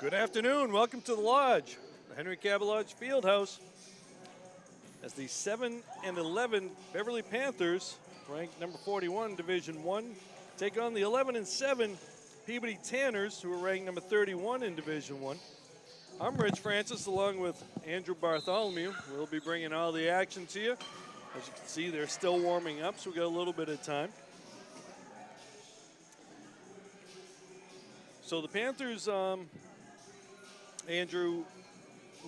Good afternoon. Welcome to the Lodge, the Henry Cabot Lodge Fieldhouse. As the 7-11 Beverly Panthers, ranked number 41, Division I, take on the 11-7 Peabody Tanners, who are ranked number 31 in Division I. I'm Rich Francis, along with Andrew Bartholomew. We'll be bringing all the action to you. As you can see, they're still warming up, so we've got a little bit of time. So the Panthers, Andrew,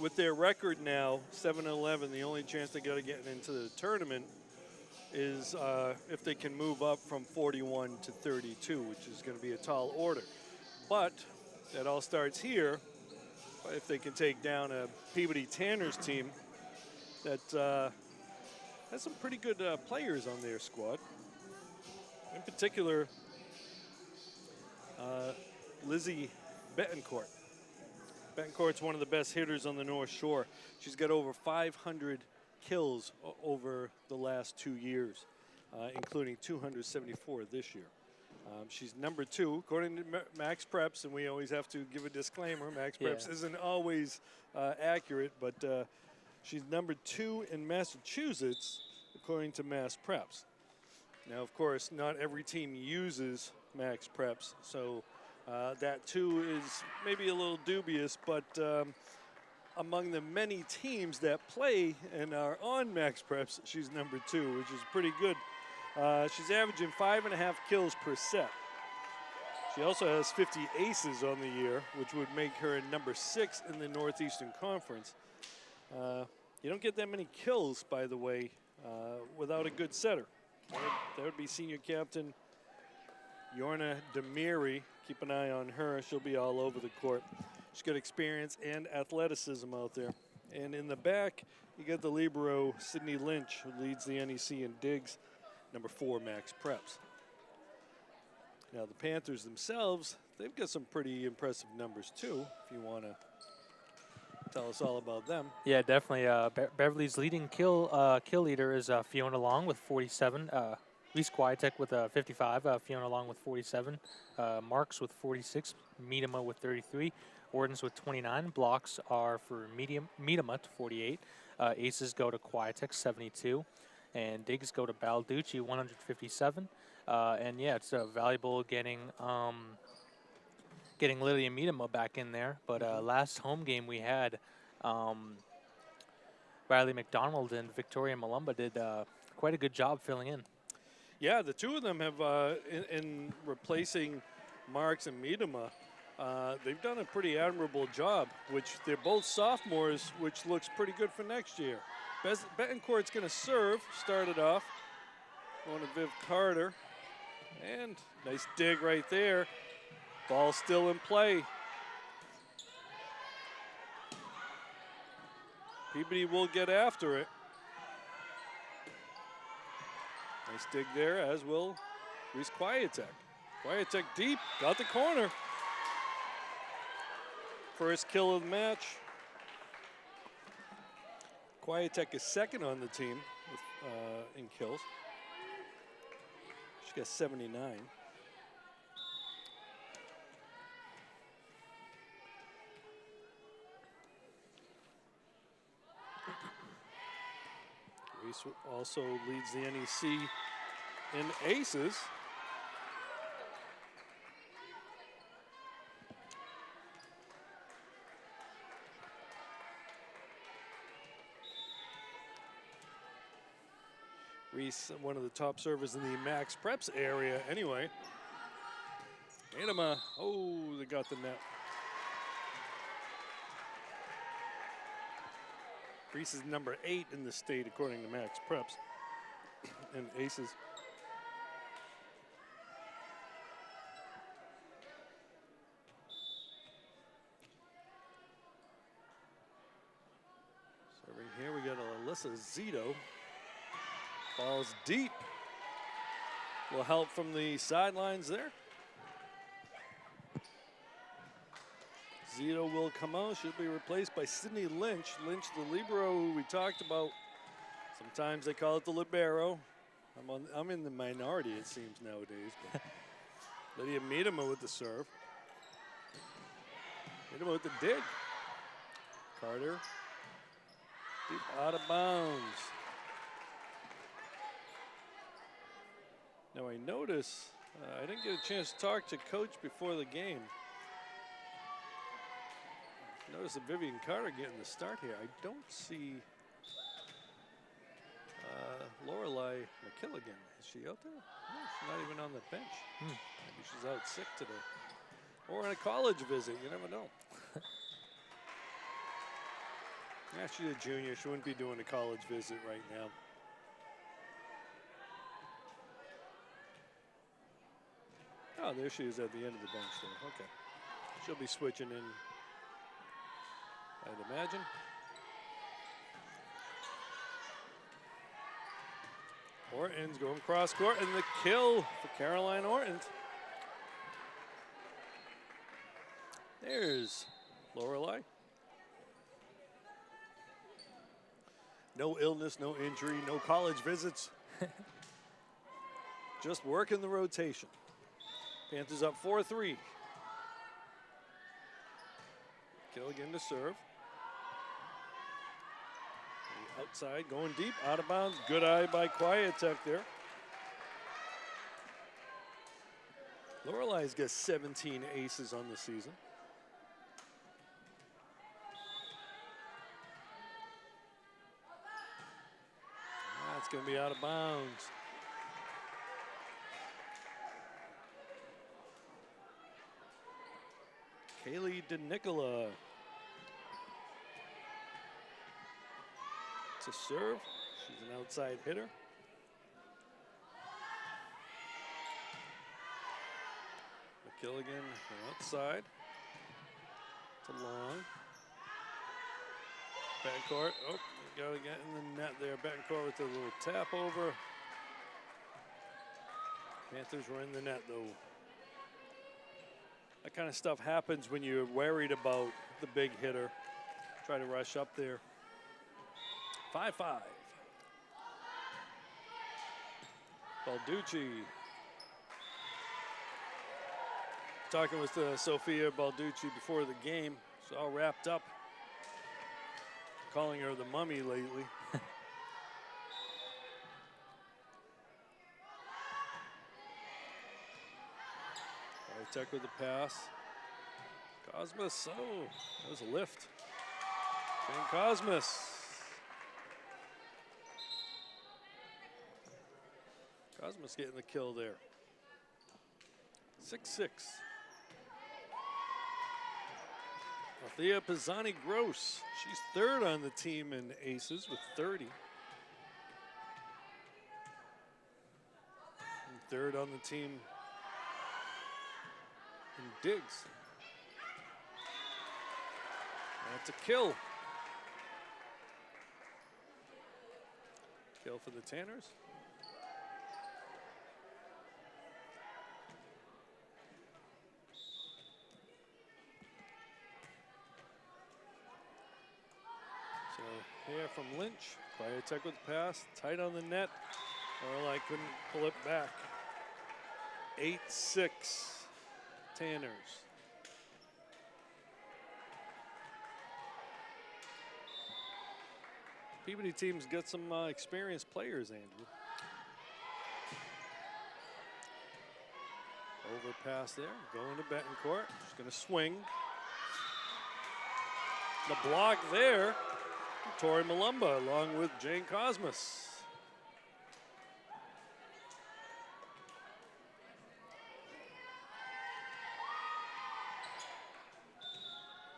with their record now, 7-11, the only chance they got to get into the tournament is if they can move up from 41 to 32, which is going to be a tall order. But that all starts here. If they can take down a Peabody Tanners team that has some pretty good players on their squad. In particular, Lizzie Betancourt. Betancourt's one of the best hitters on the North Shore. She's got over 500 kills over the last 2 years, including 274 this year. She's number 2, according to Max Preps, and we always have to give a disclaimer. Max Preps isn't always accurate, but she's number 2 in Massachusetts, according to Mass Preps. Now, of course, not every team uses Max Preps, so that too is maybe a little dubious, but among the many teams that play and are on Max Preps, she's number 2, which is pretty good. She's averaging 5.5 kills per set. She also has 50 aces on the year, which would make her number 6 in the Northeastern Conference. You don't get that many kills, by the way, without a good setter. That would be senior captain Yorna Demiri. Keep an eye on her. She'll be all over the court. She's got experience and athleticism out there. And in the back, you got the libero, Sydney Lynch, who leads the NEC in digs, number 4, Max Preps. Now, the Panthers themselves, they've got some pretty impressive numbers, too, if you want to tell us all about them. Yeah, definitely. Beverly's leading kill leader is Fiona Long with 47. Reese Quietek with 55, Fiona Long with 47, Marks with 46, Miedema with 33, Ordens with 29. Blocks are for Miedema to 48. Aces go to Quietek, 72. And digs go to Balducci, 157. And yeah, it's valuable getting Lily and Miedema back in there. But last home game we had, Riley McDonald and Victoria Malumba did quite a good job filling in. Yeah, the two of them have, in replacing Marks and Miedema, they've done a pretty admirable job, which they're both sophomores, which looks pretty good for next year. Betancourt's going to serve, started off, going to Viv Carter, and nice dig right there. Ball still in play. Peabody will get after it. Nice dig there, as will Reese Quietek. Quietek deep, got the corner. First kill of the match. Quietek is second on the team with, in kills. She got 79. Reese also leads the NEC in aces. Reese, one of the top servers in the Max Preps area anyway. Miedema, oh, they got the net. Reese is number 8 in the state, according to Max Preps, and aces. Serving here, we got Alyssa Zito. Ball's deep. Will help from the sidelines there. Zito will come out. She'll be replaced by Sydney Lynch. Lynch, the libero who we talked about. Sometimes they call it the libero. I'm in the minority, it seems, nowadays. But Lydia Miedema with the serve. Hit him with the dig. Carter, deep out of bounds. Now I notice, I didn't get a chance to talk to Coach before the game. Notice that Vivian Carter getting the start here. I don't see Lorelei McKilligan. Is she out there? No, she's not even on the bench. Maybe she's out sick today. Or on a college visit, you never know. Yeah, she's a junior. She wouldn't be doing a college visit right now. Oh, there she is at the end of the bench there. Okay. She'll be switching in, I'd imagine. Orton's going cross court, and the kill for Caroline Orton. There's Lorelei. No illness, no injury, no college visits. Just working the rotation. Panthers up 4-3. Killigan to serve. Outside, going deep, out of bounds. Good eye by Quietek there. Lorelei's got 17 aces on the season. That's going to be out of bounds. Kaylee DeNicola to serve. She's an outside hitter. McKilligan from outside to long. Backcourt. Oh, got to get in the net there. Backcourt with a little tap over. Panthers were in the net though. That kind of stuff happens when you're worried about the big hitter. Try to rush up there. 5-5. Balducci. Talking with Sophia Balducci before the game. It's all wrapped up. Calling her the mummy lately. Tech with the pass. Cosmas, oh, that was a lift. Jane Cosmas. Cosmas getting the kill there. 6-6. Althea Pisani-Gross. She's third on the team in aces with 30. And third on the team in digs. That's a kill. Kill for the Tanners. So here from Lynch. Quietek with the pass. Tight on the net. Lorelei couldn't pull it back. 8-6. Tanners. Peabody team's got some experienced players, Andrew. Overpass there, going to Betancourt. She's going to swing. The block there, Tori Malumba along with Jane Cosmas.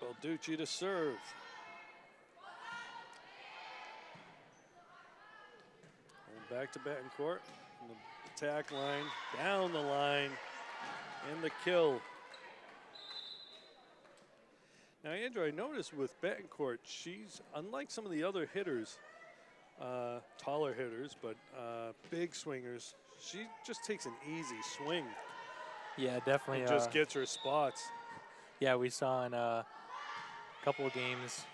Balducci to serve. And back to Betancourt. And the attack line, down the line, and the kill. Now, Andrew, I noticed with Betancourt, she's, unlike some of the other hitters, taller hitters, but big swingers, she just takes an easy swing. Yeah, definitely. And just gets her spots. Yeah, we saw in a couple of games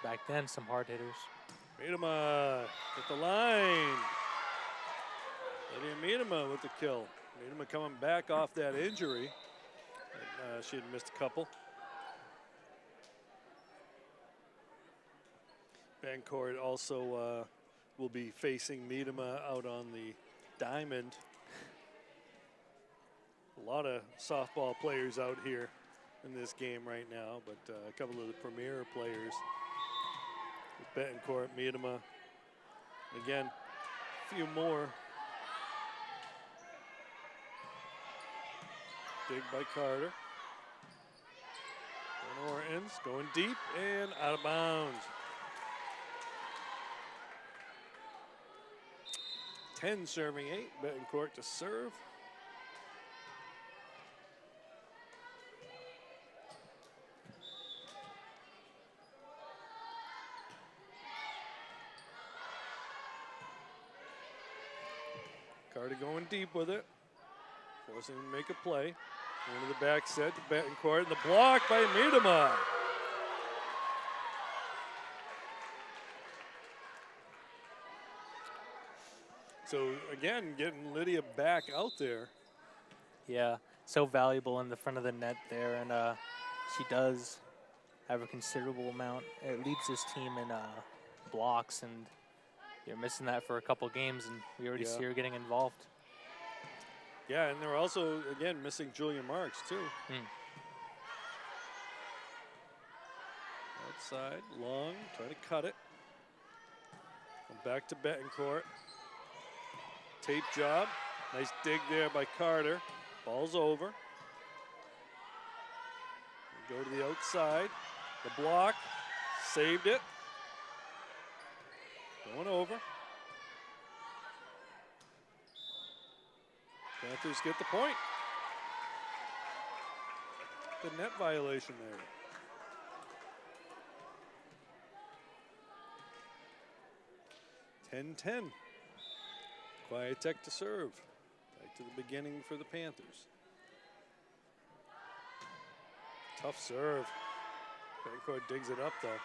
back then some hard hitters. Miedema with the line. Lydia Miedema with the kill. Miedema coming back off that injury. And, she had missed a couple. Bencourt also will be facing Miedema out on the diamond. A lot of softball players out here in this game right now, but a couple of the premier players with Betancourt, Miedema. Again, a few more. Dig by Carter. Van Ortens going deep and out of bounds. 10 serving 8. Betancourt to serve. Carter going deep with it. Forcing him to make a play. Into the back set to Betancourt, and the block by Miedema. So again, getting Lydia back out there. Yeah, so valuable in the front of the net there, and she does have a considerable amount. It leads this team in blocks, and you're missing that for a couple games, and we already see her getting involved. Yeah, and they're also, again, missing Julia Marks, too. Outside, long, trying to cut it. Come back to Betancourt. Tape job. Nice dig there by Carter. Ball's over. Go to the outside. The block. Saved it. Going over. Panthers get the point. The net violation there. 10-10. Quietek to serve. Back to the beginning for the Panthers. Tough serve. Betancourt digs it up, though.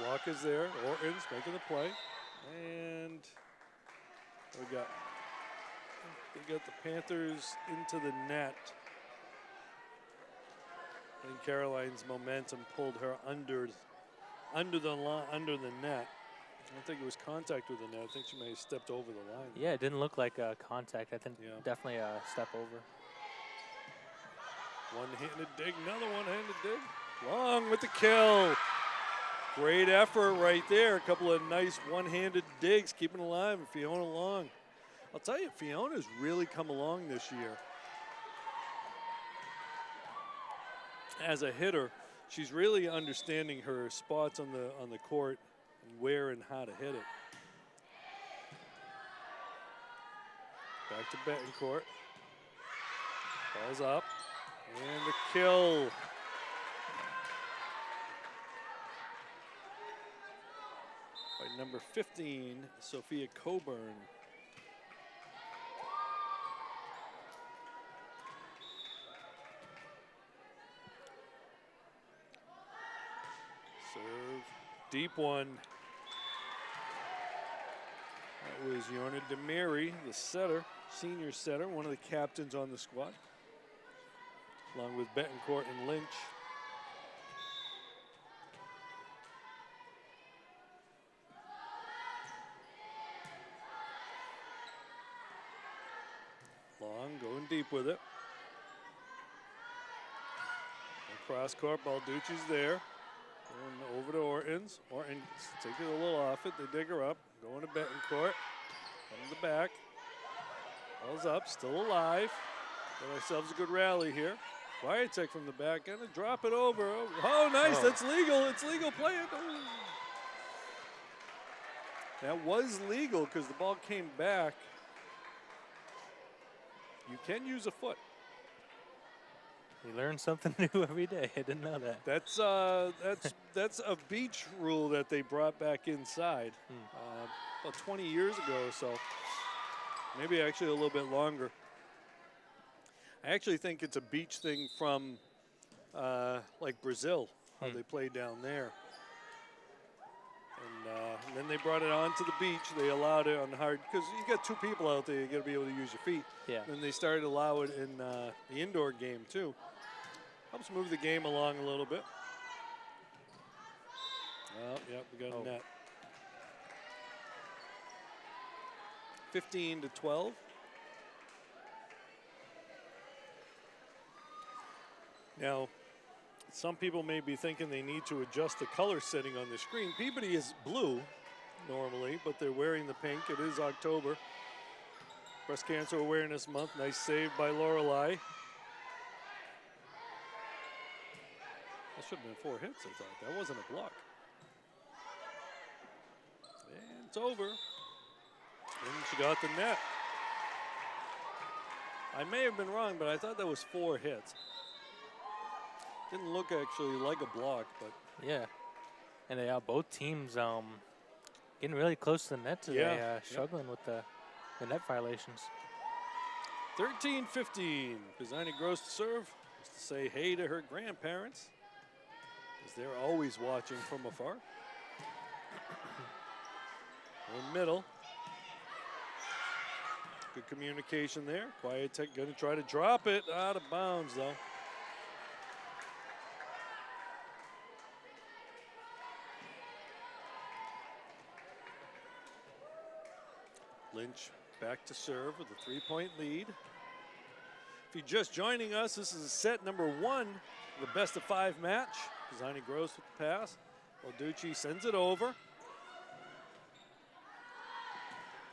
Block is there. Ortens making the play. And we got the Panthers into the net. I think Caroline's momentum pulled her under the net. I don't think it was contact with the net. I think she may have stepped over the line. Yeah, it didn't look like contact. I think definitely a step over. One-handed dig, another one-handed dig. Long with the kill. Great effort right there. A couple of nice one-handed digs, keeping alive. And Fiona Long. I'll tell you, Fiona's really come along this year. As a hitter, she's really understanding her spots on the court and where and how to hit it. Back to Betancourt. Ball's up. And the kill. By number 15, Sophia Coburn. Serve. Deep one. That was Yorna DeMary, the setter, senior setter, one of the captains on the squad, along with Betancourt and Lynch. Long, going deep with it. Cross court, Balducci's there. Going over to Ortens. Ortens taking a little off it. They dig her up. Going to Betancourt. From the back. Ball's up, still alive. Got ourselves a good rally here. Quietek from the back, gonna drop it over. Oh, nice, that's legal. It's legal, play it. Oh. That was legal because the ball came back. You can use a foot. You learn something new every day. I didn't know that. That's a beach rule that they brought back inside about 20 years ago or so. Maybe actually a little bit longer. I actually think it's a beach thing from like Brazil, how they play down there. And then they brought it onto the beach. They allowed it on hard, because you got two people out there, you got to be able to use your feet. Yeah. And they started to allow it in the indoor game too. Helps move the game along a little bit. Oh, yep, we got Oh. a net. 15-12. Now, some people may be thinking they need to adjust the color setting on the screen. Peabody is blue normally, but they're wearing the pink. It is October. Breast Cancer Awareness Month. Nice save by Lorelei. That should have been 4 hits, I thought. That wasn't a block. And it's over. And she got the net. I may have been wrong, but I thought that was 4 hits. Didn't look actually like a block, but Yeah. And they both teams getting really close to the net today, struggling with the net violations. 13-15. Pisani Gross to serve. Just to say hey to her grandparents, as they're always watching from afar. In middle. Good communication there. Quiet going to try to drop it out of bounds, though. Lynch back to serve with a 3-point lead. If you're just joining us, this is set number 1 of the best-of-5 match. Pisani Gross with the pass. Balducci sends it over.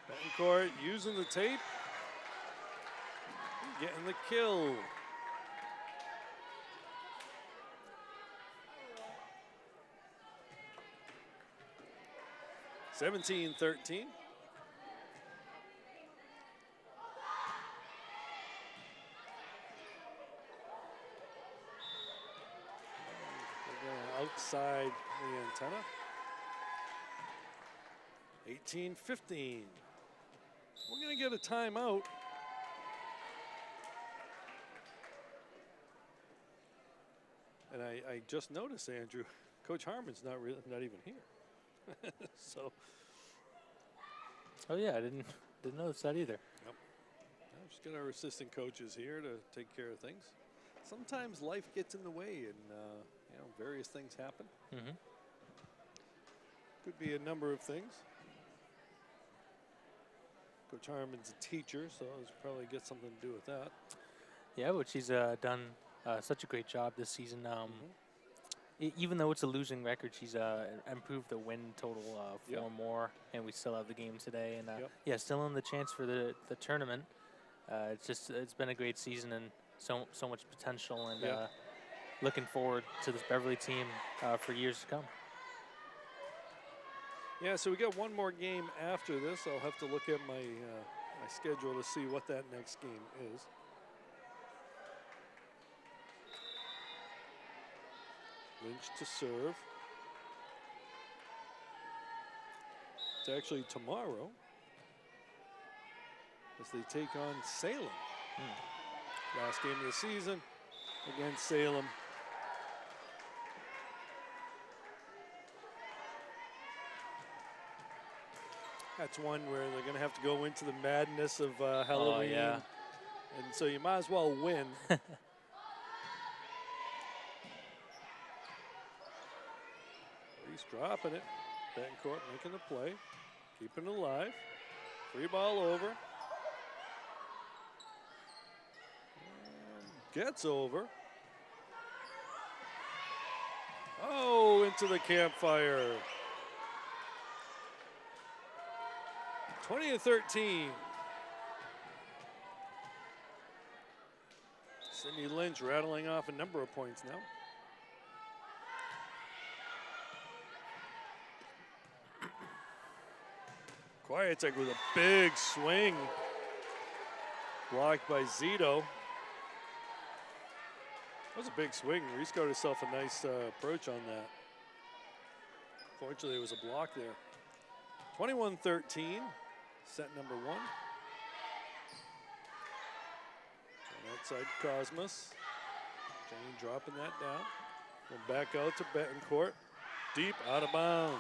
Betancourt using the tape. Getting the kill. (17-13). Outside the antenna. 18-15. We're going to get a timeout. And I just noticed, Andrew, Coach Harmon's not even here. So. Oh yeah, I didn't notice that either. Yep. Just got our assistant coaches here to take care of things. Sometimes life gets in the way, and various things happen. Mm-hmm. Could be a number of things. Coach Harmon's a teacher, so it's probably get something to do with that. Yeah, but she's done such a great job this season. Even though it's a losing record, she's improved the win total 4 more, and we still have the game today. And still in the chance for the tournament. It's been a great season and so much potential, and looking forward to this Beverly team for years to come. Yeah, so we got one more game after this. I'll have to look at my schedule to see what that next game is. Lynch to serve. It's actually tomorrow as they take on Salem. Last game of the season against Salem. That's one where they're going to have to go into the madness of Halloween. Oh, yeah. And so you might as well win. He's dropping it. Betancourt making the play. Keeping it alive. Free ball over. And gets over. Oh, into the campfire. 20-13. Cindy Lynch rattling off a number of points now. Quietech with a big swing. Blocked by Zito. That was a big swing. Reese got herself a nice approach on that. Fortunately, it was a block there. 21-13. Set number 1. And outside Cosmos. Jane dropping that down. Going back out to Betancourt. Deep out of bounds.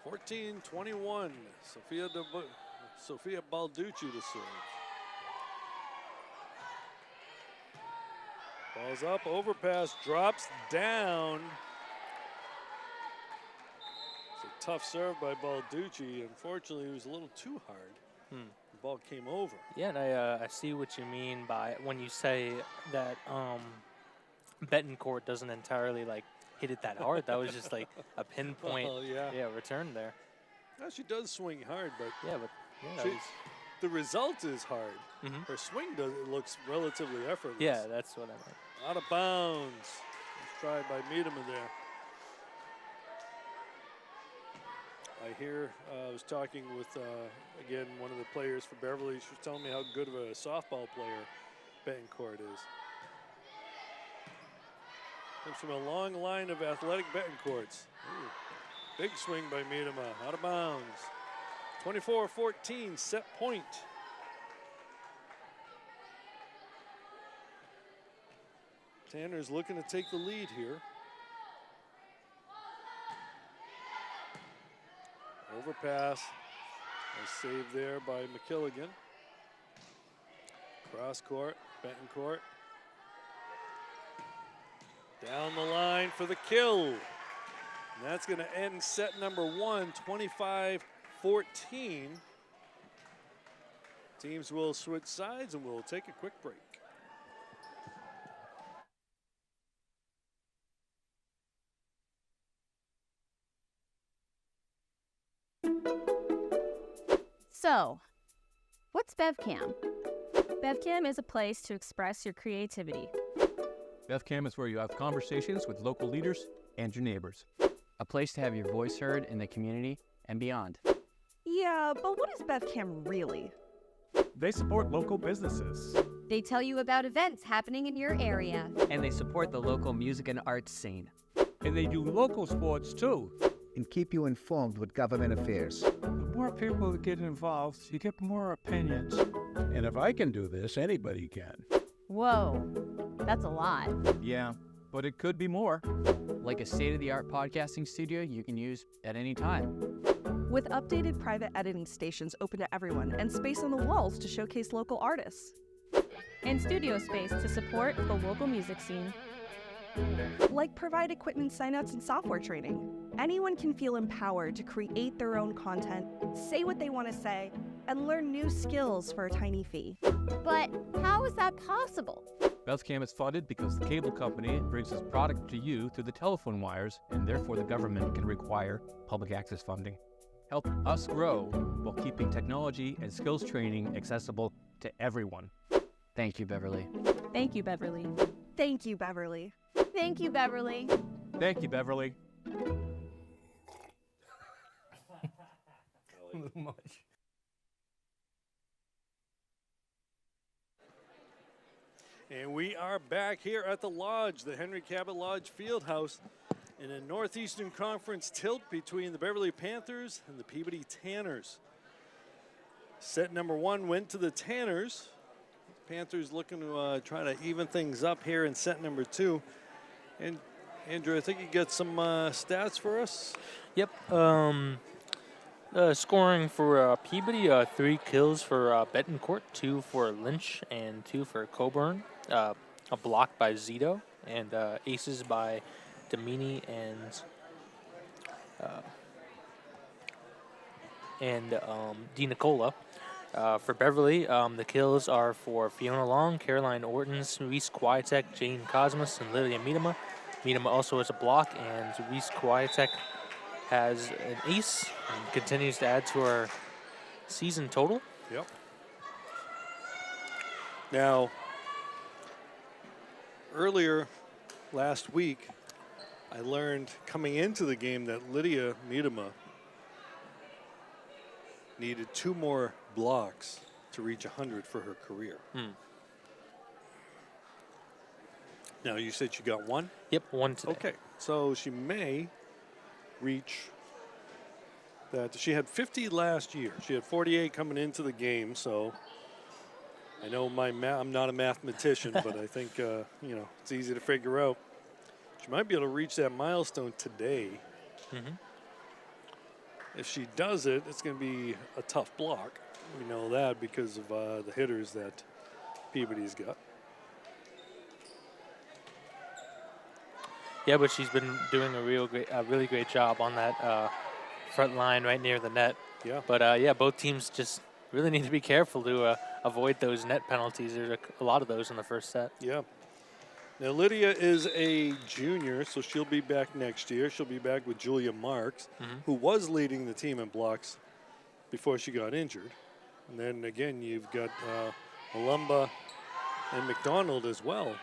(14-21). Sophia Balducci to serve. Falls up, overpass, drops down. It's a tough serve by Balducci. Unfortunately, it was a little too hard. The ball came over. Yeah, and I see what you mean by when you say that Betancourt doesn't entirely like hit it that hard. That was just like a pinpoint return there. Well, she does swing hard, but the result is hard. Her swing looks relatively effortless. Yeah, that's what I meant. Out of bounds. Nice try by Miedema there. I was talking with, again, one of the players for Beverly. She was telling me how good of a softball player Betancourt is. Comes from a long line of athletic Betancourts. Big swing by Miedema, out of bounds. 24-14, set point. Tanner's looking to take the lead here. Overpass. A save there by McKilligan. Cross court, Betancourt. Down the line for the kill. And that's going to end set number 1, 25-14. Teams will switch sides and we'll take a quick break. So, what's BevCam? BevCam is a place to express your creativity. BevCam is where you have conversations with local leaders and your neighbors. A place to have your voice heard in the community and beyond. Yeah, but what is BevCam really? They support local businesses. They tell you about events happening in your area. And they support the local music and arts scene. And they do local sports too. And keep you informed with government affairs. The more people that get involved, you get more opinions. And if I can do this, anybody can. Whoa, that's a lot. Yeah, but it could be more. Like a state-of-the-art podcasting studio you can use at any time. With updated private editing stations open to everyone and space on the walls to showcase local artists. And studio space to support the local music scene. Like provide equipment signups and software training. Anyone can feel empowered to create their own content, say what they want to say, and learn new skills for a tiny fee. But how is that possible? BevCam is funded because the cable company brings its product to you through the telephone wires, and therefore the government can require public access funding. Help us grow while keeping technology and skills training accessible to everyone. Thank you, Beverly. Thank you, Beverly. Thank you, Beverly. Thank you, Beverly. Thank you, Beverly. A little much. And we are back here at the Lodge, the Henry Cabot Lodge Fieldhouse, in a Northeastern Conference tilt between the Beverly Panthers and the Peabody Tanners. Set number 1 went to the Tanners. Panthers looking to try to even things up here in set number 2. And Andrew, I think you got some stats for us. Yep. Scoring for Peabody, 3 kills for Betancourt, 2 for Lynch, and 2 for Coburn. A block by Zito, and aces by Domini and Di Nicola. For Beverly, the kills are for Fiona Long, Caroline Ortons, Reese Kwiatek, Jane Cosmos, and Lilia Miedema. Miedema also has a block, and Reese Kwiatek has an ace and continues to add to our season total. Yep. Now, earlier last week, I learned coming into the game that Lydia Miedema needed 2 more blocks to reach 100 for her career. Now, you said she got 1? Yep, 1 today. Okay, so she may reach that. She had 50 last year. She had 48 coming into the game, so I know I'm not a mathematician, but I think, it's easy to figure out. She might be able to reach that milestone today. If she does it, it's going to be a tough block. We know that because of the hitters that Peabody's got. Yeah, but she's been doing a really great job on that front line right near the net. Yeah. But yeah, both teams just really need to be careful to avoid those net penalties. There's a lot of those in the first set. Yeah. Now, Lydia is a junior, so she'll be back next year. She'll be back with Julia Marks, who was leading the team in blocks before she got injured. And then again, you've got Malumba and McDonald as well.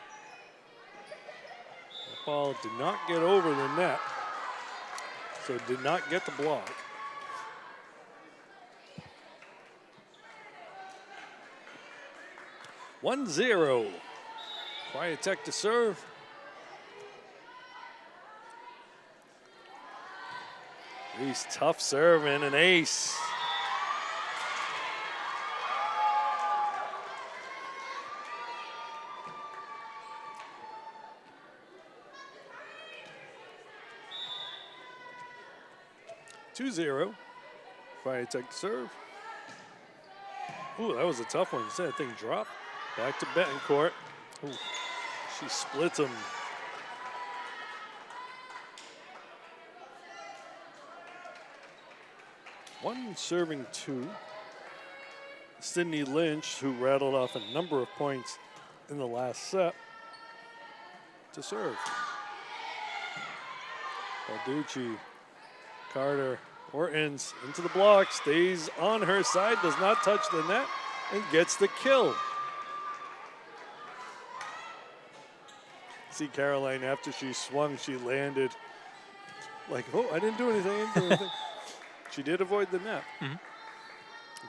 The ball did not get over the net, so did not get the block. One zero. Quiet Tech to serve. Reese, tough serve and an ace. Two zero. Quiet Tech to serve. Ooh, that was a tough one. You said that thing dropped. Back to Betancourt. Ooh, she splits him. One serving two. Sydney Lynch, who rattled off a number of points in the last set, to serve. Balducci, Carter, Ortons into the block, stays on her side, does not touch the net, and gets the kill. See Caroline, after she swung, she landed like, oh, I didn't do anything, I didn't do anything. She did avoid the net.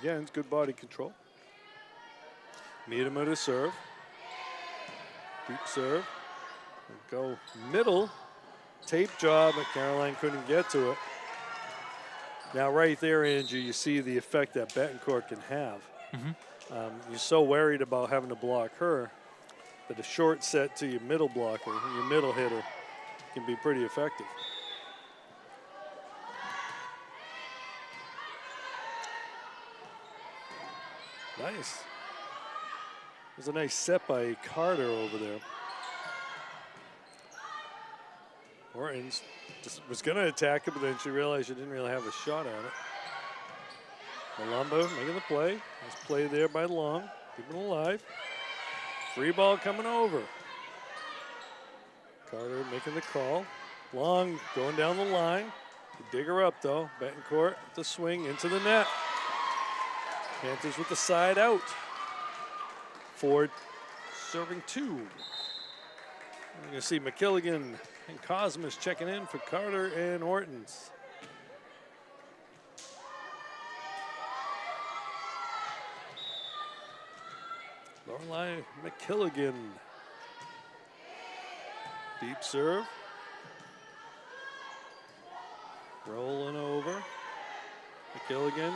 Again, it's good body control. Miedema to serve. Deep serve. Go middle. Tape job, but Caroline couldn't get to it. Now right there, Andrew, you see the effect that Betancourt can have. You're so worried about having to block her that a short set to your middle blocker, your middle hitter, can be pretty effective. Nice. It was a nice set by Carter over there. Ortons just was going to attack it, but then she realized she didn't really have a shot at it. Malumba making the play. Nice play there by Long, keeping it alive. Free ball coming over. Carter making the call. Long going down the line. You dig her up though. Betancourt the swing into the net. Panthers with the side out. Ford serving two. You're going to see McKilligan and Cosmas checking in for Carter and Ortons. Lorelei McKilligan. Deep serve. Rolling over. McKilligan.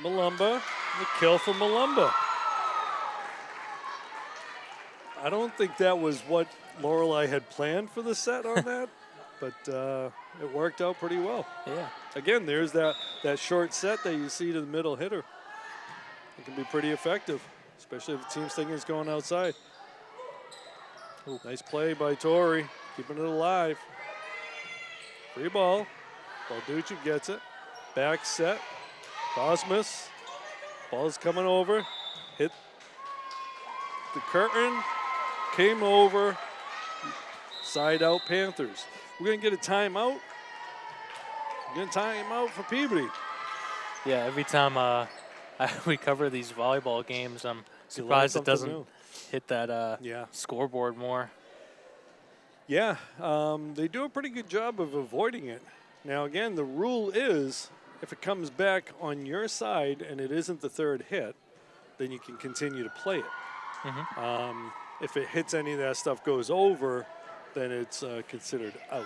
Malumba. The kill for Malumba. I don't think that was what Lorelei had planned for the set on that, but it worked out pretty well. Yeah. Again, there's that short set that you see to the middle hitter. It can be pretty effective, especially if the team's thinking it's going outside. Ooh. Nice play by Tori, keeping it alive. Free ball. Balducci gets it. Back set. Cosmas. Ball's coming over. Hit the curtain. Came over. Side out Panthers. We're going to get a timeout. We're going to timeout for Peabody. Yeah, every time we cover these volleyball games, I'm surprised it doesn't hit that scoreboard more. Yeah, they do a pretty good job of avoiding it. Now, again, the rule is if it comes back on your side and it isn't the third hit, then you can continue to play it. If it hits any of that stuff, goes over, then it's considered out.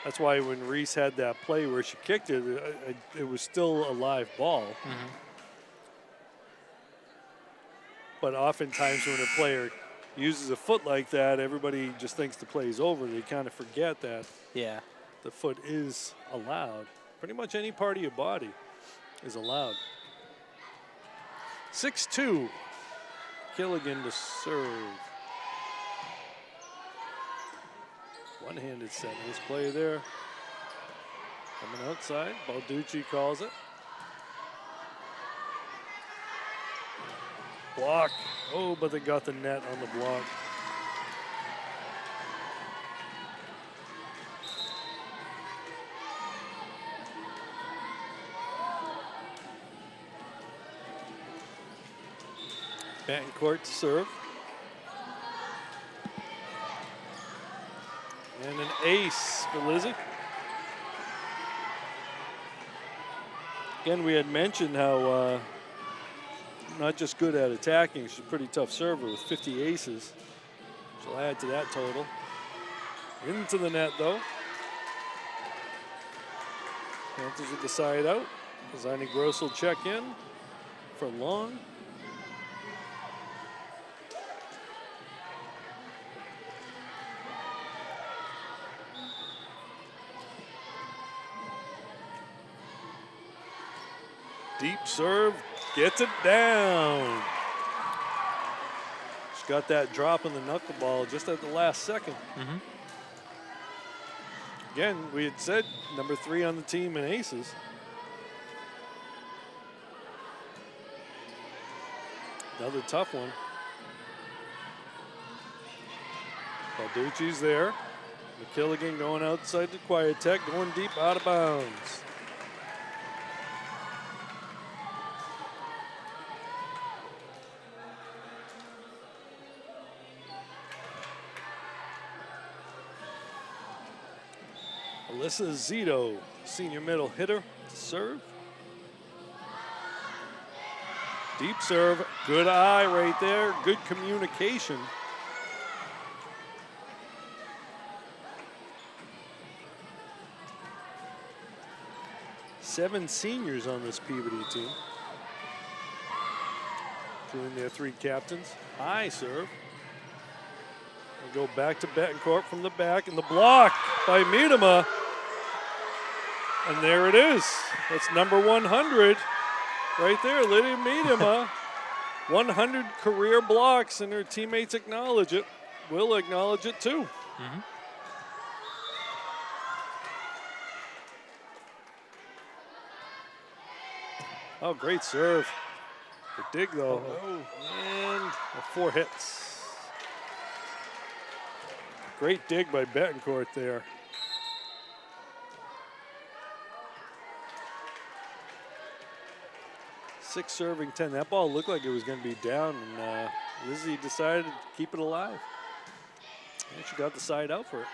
That's why when Reese had that play where she kicked it, it was still a live ball. But oftentimes when a player uses a foot like that, everybody just thinks the play is over. They kind of forget that the foot is allowed. Pretty much any part of your body is allowed. 6-2. Killigan to serve. One-handed set. Nice play there. Coming outside. Balducci calls it. Block. Oh, but they got the net on the block. Betancourt to serve. And an ace for Lizzie. Again, we had mentioned how not just good at attacking, she's a pretty tough server with 50 aces. She'll add to that total. Into the net, though. Panthers with the side out. Zani Gross will check in for long. Deep serve, gets it down. She's got that drop in the knuckleball just at the last second. Again, we had said number 3 on the team in aces. Another tough one. Balducci's there. McKilligan going outside to Quiet Tech, going deep out of bounds. Alyssa Zito, senior middle hitter, to serve. Deep serve, good eye right there, good communication. Seven seniors on this Peabody team, including their 3 captains. High serve. We'll go back to Betancourt from the back, and the block by Miedema. And there it is. That's number 100 right there, Lydia Miedema. 100 career blocks, and her teammates acknowledge it. We'll acknowledge it too. Oh, great serve. The dig, though. And 4 hits. Great dig by Betancourt there. Six serving 10. That ball looked like it was going to be down, and Lizzie decided to keep it alive. And she got the side out for it.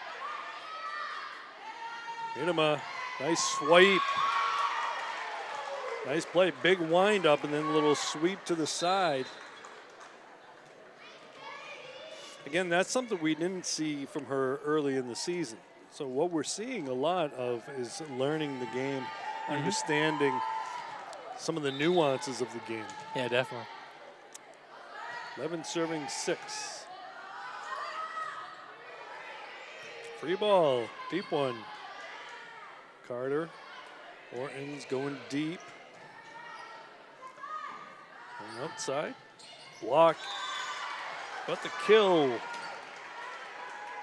Miedema, nice swipe. Nice play, big wind up and then a little sweep to the side. Again, that's something we didn't see from her early in the season. So what we're seeing a lot of is learning the game, understanding some of the nuances of the game. Yeah, definitely. 11 serving 6. Free ball, deep one. Carter, Orton's going deep. Going outside, block. But the kill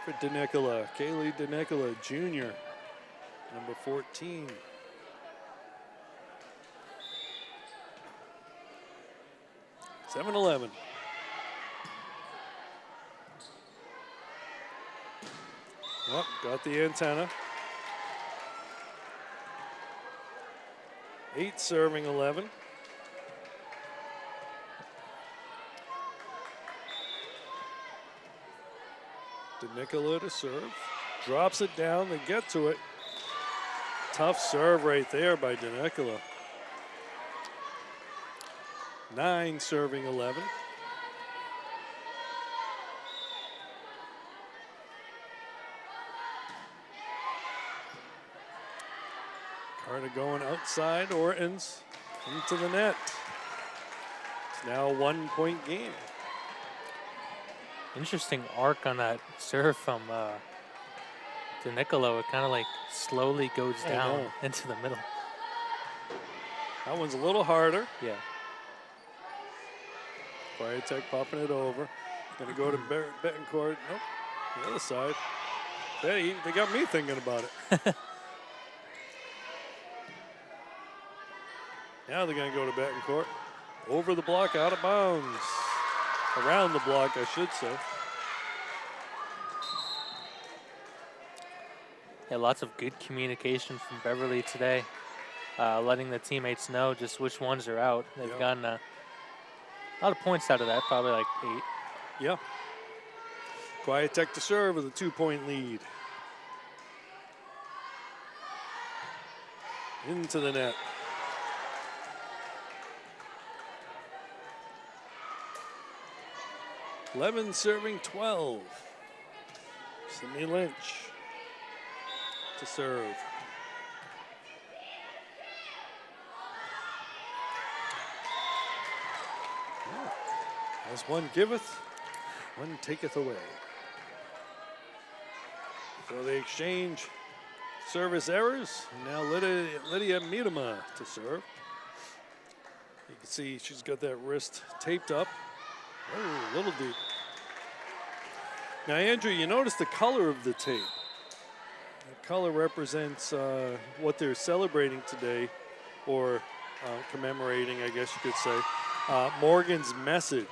for DeNicola, Kaylee DeNicola Jr., number 14. (7-11). Yep, got the antenna. 8 serving 11. DeNicola to serve. Drops it down, they get to it. Tough serve right there by DeNicola. 9 serving 11. Carter going outside, Ortons into the net. It's now a 1-point game. Interesting arc on that serve from DeNicola. It kind of like slowly goes down into the middle. That one's a little harder. Yeah. Quiet Tech popping it over. Gonna go to Betancourt. Nope, the other side. They got me thinking about it. Now they're going to go to Betancourt. Over the block, out of bounds. Around the block, I should say. Yeah, lots of good communication from Beverly today, letting the teammates know just which ones are out. They've gotten a lot of points out of that, probably like 8. Yeah. Quiet Tech to serve with a 2-point lead. Into the net. Levin serving 12. Sydney Lynch to serve. As one giveth, one taketh away. So they exchange service errors. And now Lydia Miedema to serve. You can see she's got that wrist taped up. Oh, a little deep. Now, Andrew, you notice the color of the tape. The color represents what they're celebrating today, or commemorating, I guess you could say. Morgan's Message.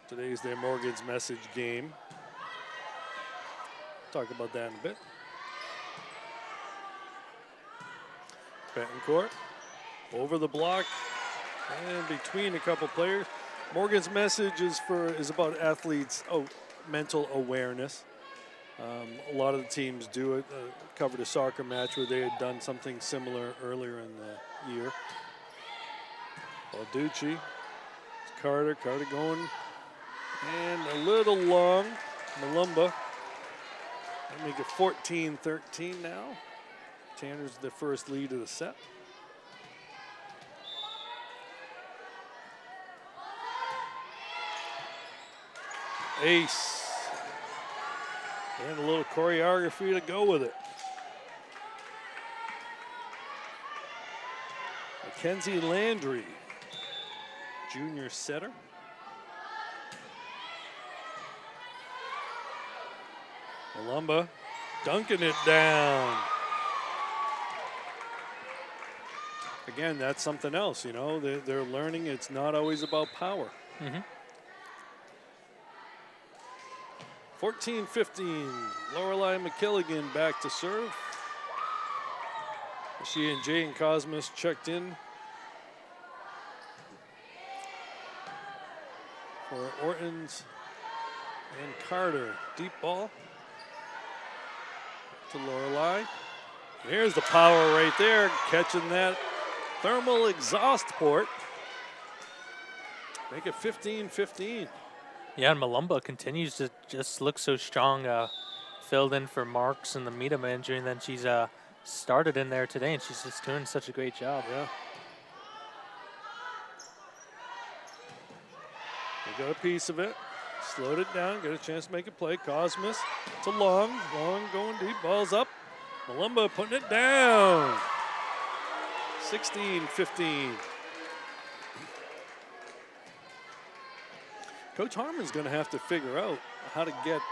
Today's their Morgan's Message game. Talk about that in a bit. Betancourt over the block and between a couple players. Morgan's Message is about athletes' mental awareness. A lot of the teams do it. Covered a soccer match where they had done something similar earlier in the year. Balducci, Carter going, and a little long. Malumba. They make it 14-13 now. Tanner's the first lead of the set. Ace. And a little choreography to go with it. Mackenzie Landry, junior setter. Malumba dunking it down. Again, that's something else, you know. They're learning it's not always about power. 14-15, Lorelei McKilligan back to serve. She and Jay and Cosmos checked in for Ortons and Carter. Deep ball to Lorelei. Here's the power right there, catching that thermal exhaust port. Make it 15-15. Yeah, and Malumba continues to just look so strong. Filled in for Marks and the Miedema injury, and then she's started in there today, and she's just doing such a great job. Yeah. They got a piece of it. Slowed it down, got a chance to make a play. Cosmos to long going deep, ball's up. Malumba putting it down. 16-15. Coach Harmon's going to have to figure out how to get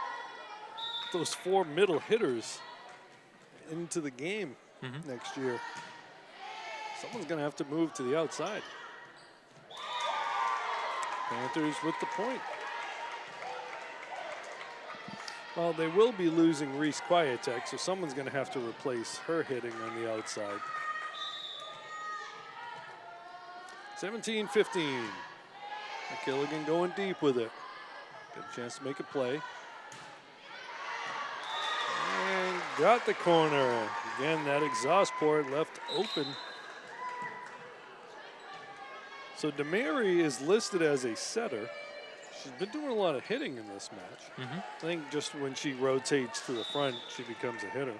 those 4 middle hitters into the game next year. Someone's going to have to move to the outside. Panthers with the point. Well, they will be losing Reese Quietek, so someone's going to have to replace her hitting on the outside. 17-15. McKilligan going deep with it. Got a chance to make a play. And got the corner. Again, that exhaust port left open. So Demary is listed as a setter. She's been doing a lot of hitting in this match. I think just when she rotates to the front, she becomes a hitter.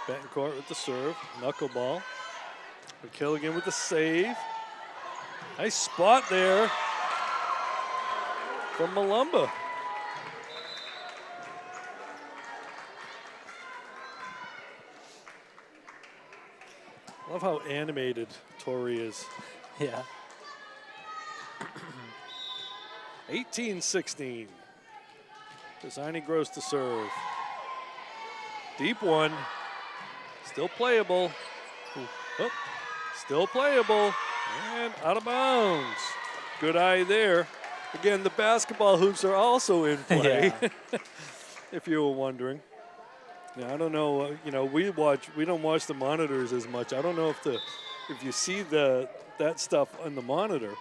Betancourt with the serve, knuckleball. McKilligan with the save. Nice spot there from Malumba. Love how animated Tori is. Yeah. 18-16. Designy Gross to serve. Deep one. Still playable. Oh, still playable. And out of bounds. Good eye there. Again, the basketball hoops are also in play, if you were wondering. Yeah, I don't know. You know, we don't watch the monitors as much. I don't know if you see that stuff on the monitor.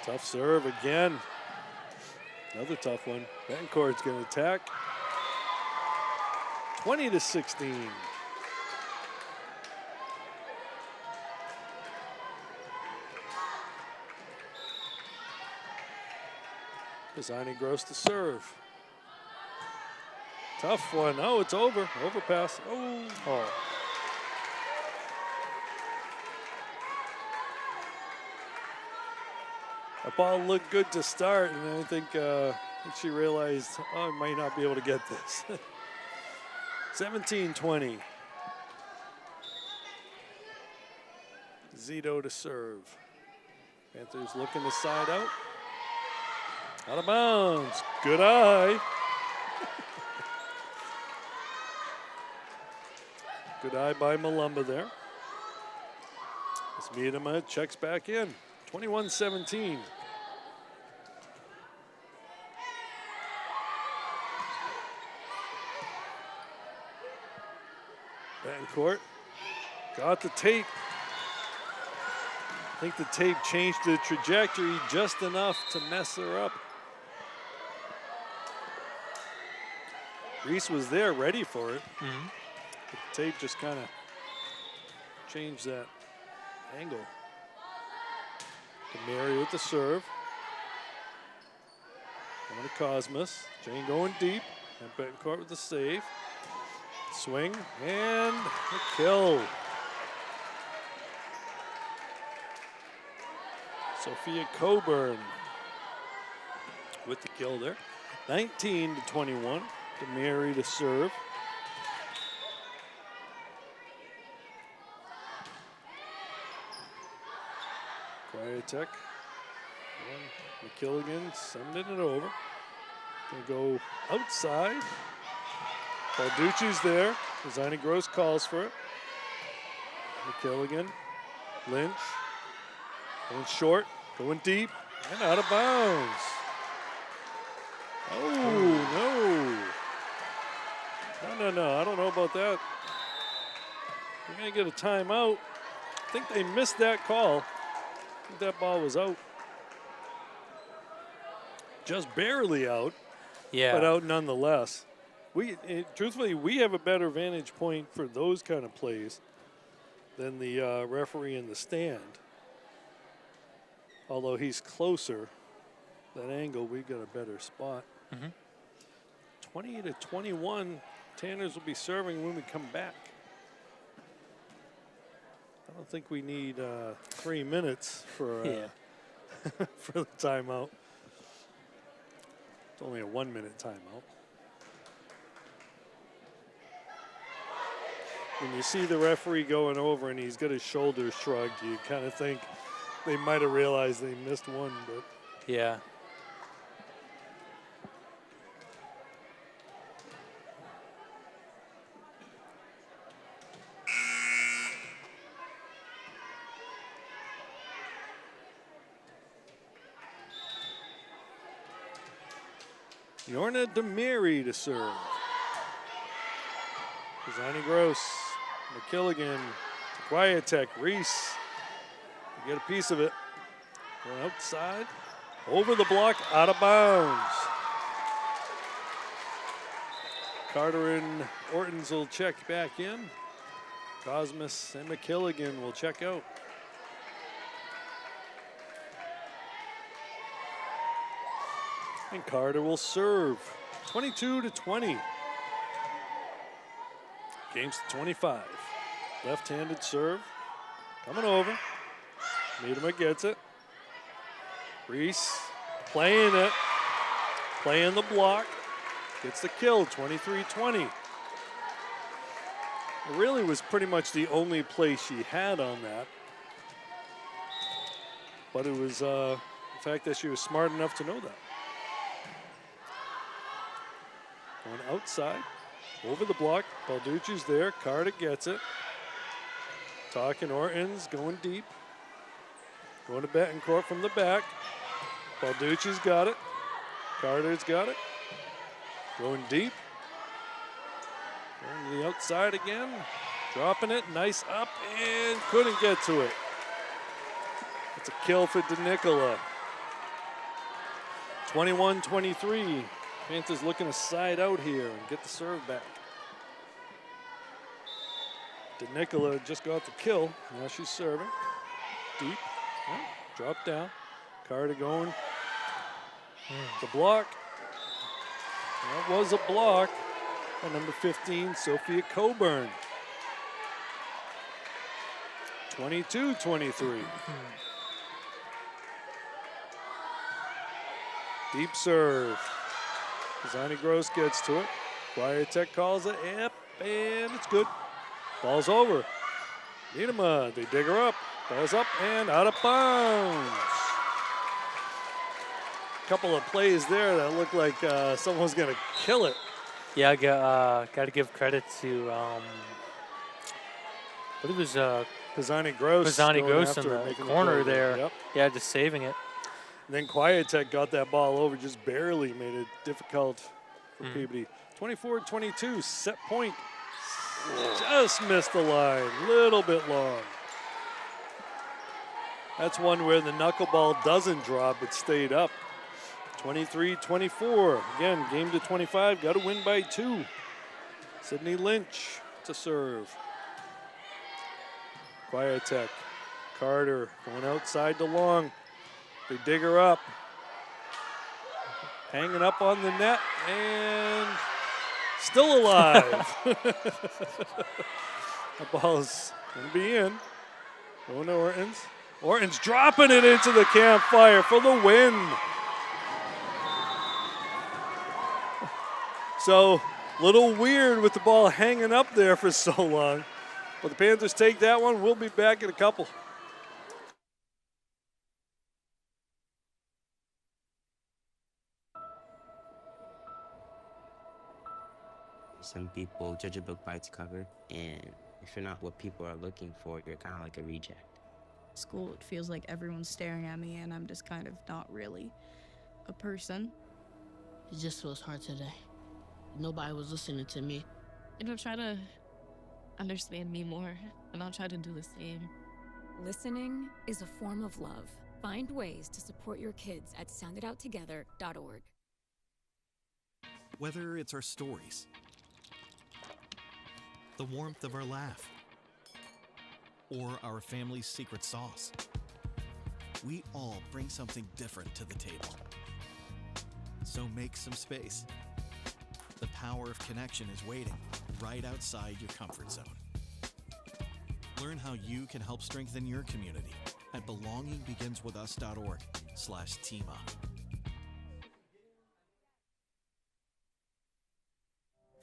Tough serve again. Another tough one. Betancourt's going to attack. 20-16. Designy Gross to serve. Tough one. Oh, it's over. Overpass. Oh. That ball looked good to start, and I think she realized, I might not be able to get this. 17-20. Zito to serve. Panthers looking to side out. Out of bounds. Good eye. Good eye by Malumba there. As Miedema checks back in. 21-17. Betancourt got the tape. I think the tape changed the trajectory just enough to mess her up. Reese was there ready for it. But the tape just kind of changed that angle. Mary with the serve. Going to Cosmos. Jane going deep. And Betancourt with the save. Swing and the kill. Sophia Coburn with the kill there. 19-21. Mary to serve. Kwiatek. McKilligan sending it over. Gonna go outside. Balducci's there. Designy Gross calls for it. McKilligan. Lynch. Going short. Going deep. And out of bounds. Oh, no. No. I don't know about that. We're going to get a timeout. I think they missed that call. I think that ball was out. Just barely out. Yeah. But out nonetheless. Truthfully, we have a better vantage point for those kind of plays than the referee in the stand. Although he's closer, that angle, we've got a better spot. 20-21, Tanners will be serving when we come back. I don't think we need 3 minutes for for the timeout. It's only a 1 minute timeout. When you see the referee going over and he's got his shoulders shrugged, you kind of think they might have realized they missed one, but yeah. Yorna Demary to serve. Designy Gross, McKilligan, Kwiatek, Reese. You get a piece of it. Going outside, over the block, out of bounds. Carter and Ortons will check back in. Cosmos and McKilligan will check out. And Carter will serve. 22-20. Game's 25. Left-handed serve. Coming over. Miedema gets it. Reese playing it. Playing the block. Gets the kill, 23-20. It really was pretty much the only play she had on that. But it was the fact that she was smart enough to know that. Going outside, over the block. Balducci's there. Carter gets it. Talking Orton's going deep. Going to Betancourt from the back. Balducci's got it. Carter's got it. Going deep. Going to the outside again. Dropping it. Nice up and couldn't get to it. It's a kill for DeNicola. 21-23. Panthers looking to side out here and get the serve back. DeNicola just got the kill. Now she's serving. Deep. Oh, drop down. Carter going. The block. That was a block by number 15, Sophia Coburn. 22-23. Deep serve. Zani Gross gets to it. Tech calls it. Yep, and it's good. Ball's over. Niedema, they dig her up. Ball's up and out of bounds. Couple of plays there that looked like someone was going to kill it. Yeah, I got to give credit to, I believe it was Pisani Gross in the corner there. Yep. Yeah, just saving it. And then Tech got that ball over, just barely made it difficult for Peabody. 24-22, set point. Just missed the line, little bit long. That's one where the knuckleball doesn't drop, it stayed up. 23-24, again, game to 25, got to win by 2. Sydney Lynch to serve. Tech, Carter going outside to Long. They dig her up. Hanging up on the net and still alive. The ball's going to be in. Going to Ortons. Ortons dropping it into the campfire for the win. So, a little weird with the ball hanging up there for so long. But the Panthers take that one. We'll be back in a couple. Some people judge a book by its cover, and if you're not what people are looking for, you're kind of like a reject. School, it feels like everyone's staring at me, and I'm just kind of not really a person. It just feels hard today. Nobody was listening to me. And I'll try to understand me more, and I'll try to do the same. Listening is a form of love. Find ways to support your kids at soundedouttogether.org. Whether it's our stories, the warmth of our laugh, or our family's secret sauce, we all bring something different to the table. So make some space. The power of connection is waiting right outside your comfort zone. Learn how you can help strengthen your community at belongingbeginswithus.org/teamup.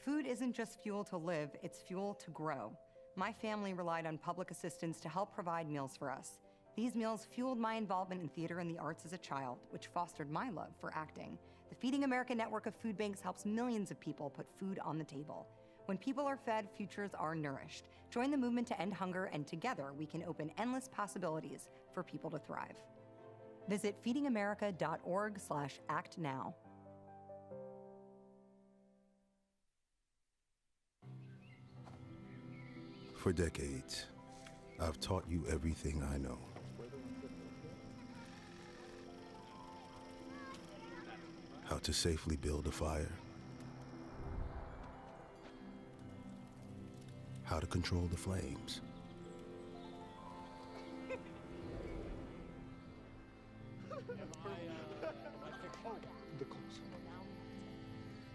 Food isn't just fuel to live, it's fuel to grow. My family relied on public assistance to help provide meals for us. These meals fueled my involvement in theater and the arts as a child, which fostered my love for acting. The Feeding America network of food banks helps millions of people put food on the table. When people are fed, futures are nourished. Join the movement to end hunger, and together we can open endless possibilities for people to thrive. Visit feedingamerica.org/actnow. For decades, I've taught you everything I know. How to safely build a fire. How to control the flames.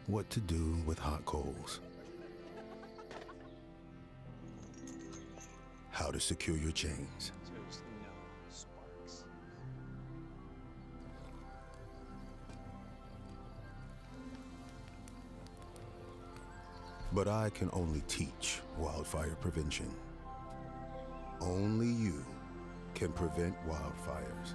What to do with hot coals. How to secure your chains. But I can only teach wildfire prevention. Only you can prevent wildfires.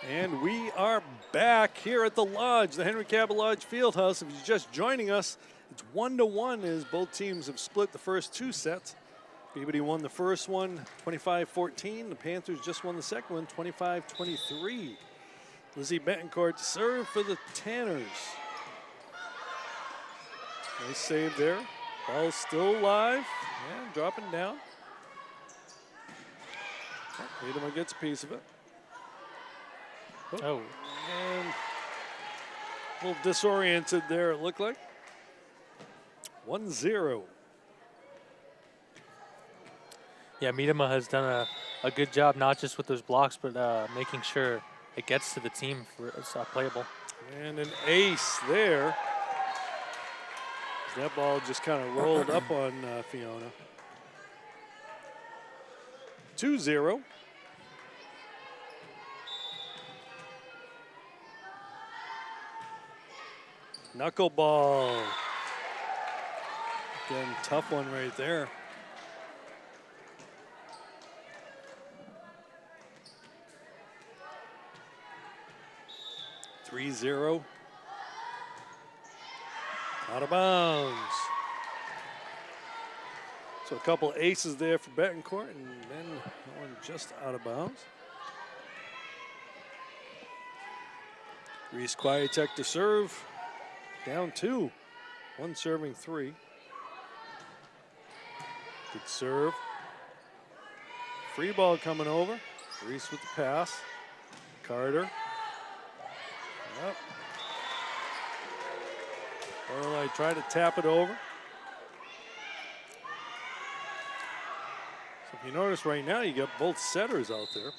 And we are back here at the Lodge, the Henry Cabot Lodge Fieldhouse. If you're just joining us, it's 1-1 as both teams have split the first 2 sets. Peabody won the first one, 25-14. The Panthers just won the second one, 25-23. Lizzie Betancourt to serve for the Tanners. Nice save there. Ball's still alive and dropping down. Miedema gets a piece of it. Oh. And a little disoriented there, it looked like. 1-0. Yeah, Miedema has done a good job, not just with those blocks, but making sure it gets to the team for it's playable. And an ace there. That ball just kind of rolled up on Fiona. 2-0. Knuckleball. Again, tough one right there. (3-0). Out of bounds. So a couple aces there for Betancourt, and then one just out of bounds. Reese Quietek to serve. Down 2. 1 serving 3. Good serve. Free ball coming over. Reese with the pass. Carter. Yep. Well, I try to tap it over. So if you notice right now, you got both setters out there.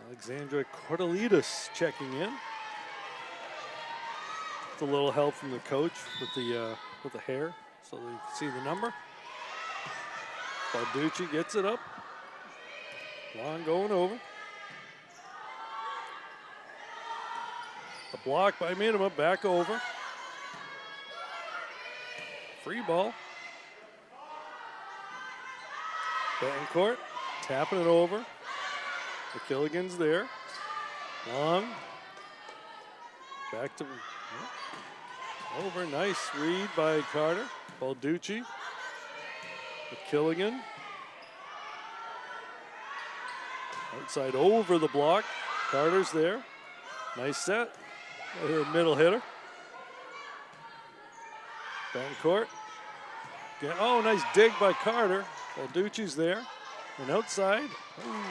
Alexandra Cordelidis checking in. With a little help from the coach with the hair, so they can see the number. Balducci gets it up. Long going over. The block by Miedema, back over. Free ball. Betancourt tapping it over. McKilligan's there. Long. Back to over. Nice read by Carter. Balducci. McKilligan. Outside over the block. Carter's there. Nice set. Middle hitter. Betancourt. Oh, nice dig by Carter. Balducci's there. And outside. Ooh.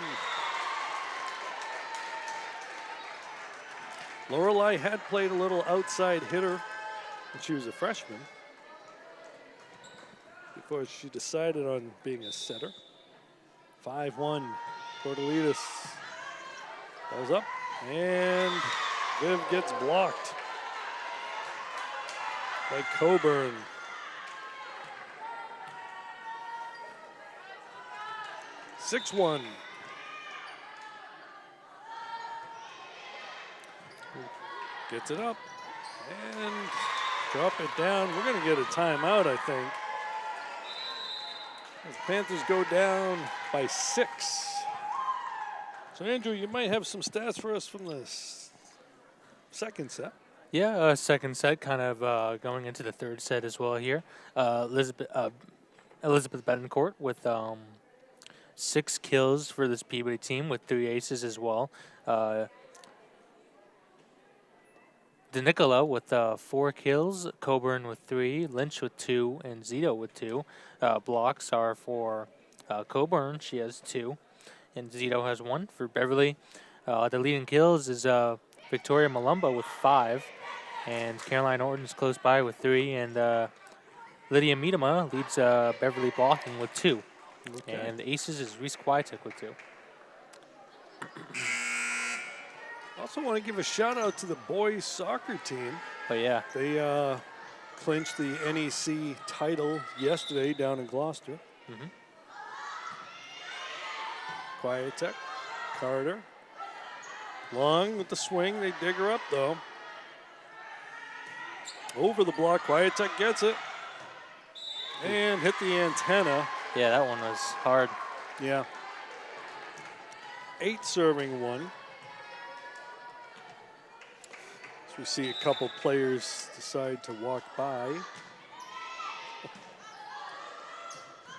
Lorelei had played a little outside hitter when she was a freshman, before she decided on being a setter. 5-1, Cordelidis balls up, and Viv gets blocked by Coburn. (6-1). Gets it up and drop it down. We're going to get a timeout, I think. As the Panthers go down by 6. So, Andrew, you might have some stats for us from the second set. Yeah, second set, kind of going into the third set as well here. Elizabeth Betancourt with 6 kills for this Peabody team with 3 aces as well. DeNicola with 4 kills, Coburn with 3, Lynch with 2, and Zito with 2. Blocks are for Coburn, she has 2, and Zito has 1. For Beverly, the leading kills is Victoria Malumba with 5, and Caroline Orton's close by with 3, and Lydia Miedema leads Beverly blocking with 2. Okay. And the aces is Reese Quietek with 2. Also want to give a shout out to the boys soccer team. Oh yeah. They clinched the NEC title yesterday down in Gloucester. Mm-hmm. Quietek, Carter. Long with the swing, they dig her up though. Over the block, Kwiatek gets it. And hit the antenna. Yeah, that one was hard. Yeah. 8 serving 1. So we see a couple players decide to walk by.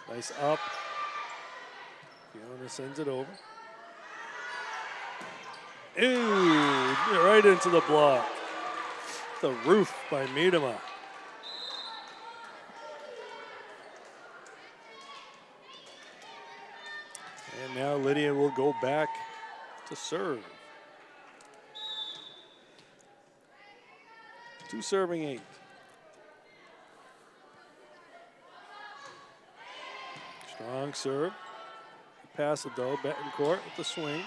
Nice up. Fiona sends it over. Ooh, right into the block. The roof by Miedema. And now Lydia will go back to serve. 2 serving 8. Strong serve. Pass it though, Betancourt with the swing.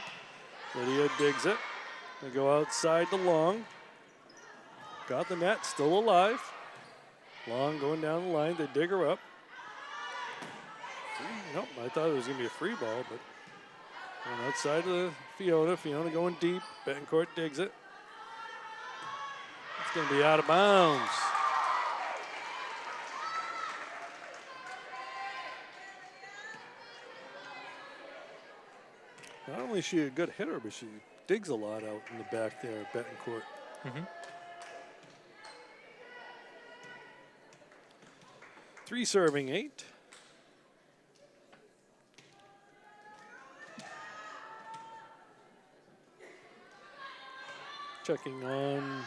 Lydia digs it. They go outside to Long. Got the net, still alive. Long going down the line, they dig her up. Nope, I thought it was gonna be a free ball, but going outside to Fiona. Fiona going deep, Betancourt digs it. It's gonna be out of bounds. Not only is she a good hitter, but she digs a lot out in the back there at Betancourt. Mm-hmm. 3 serving 8. Checking on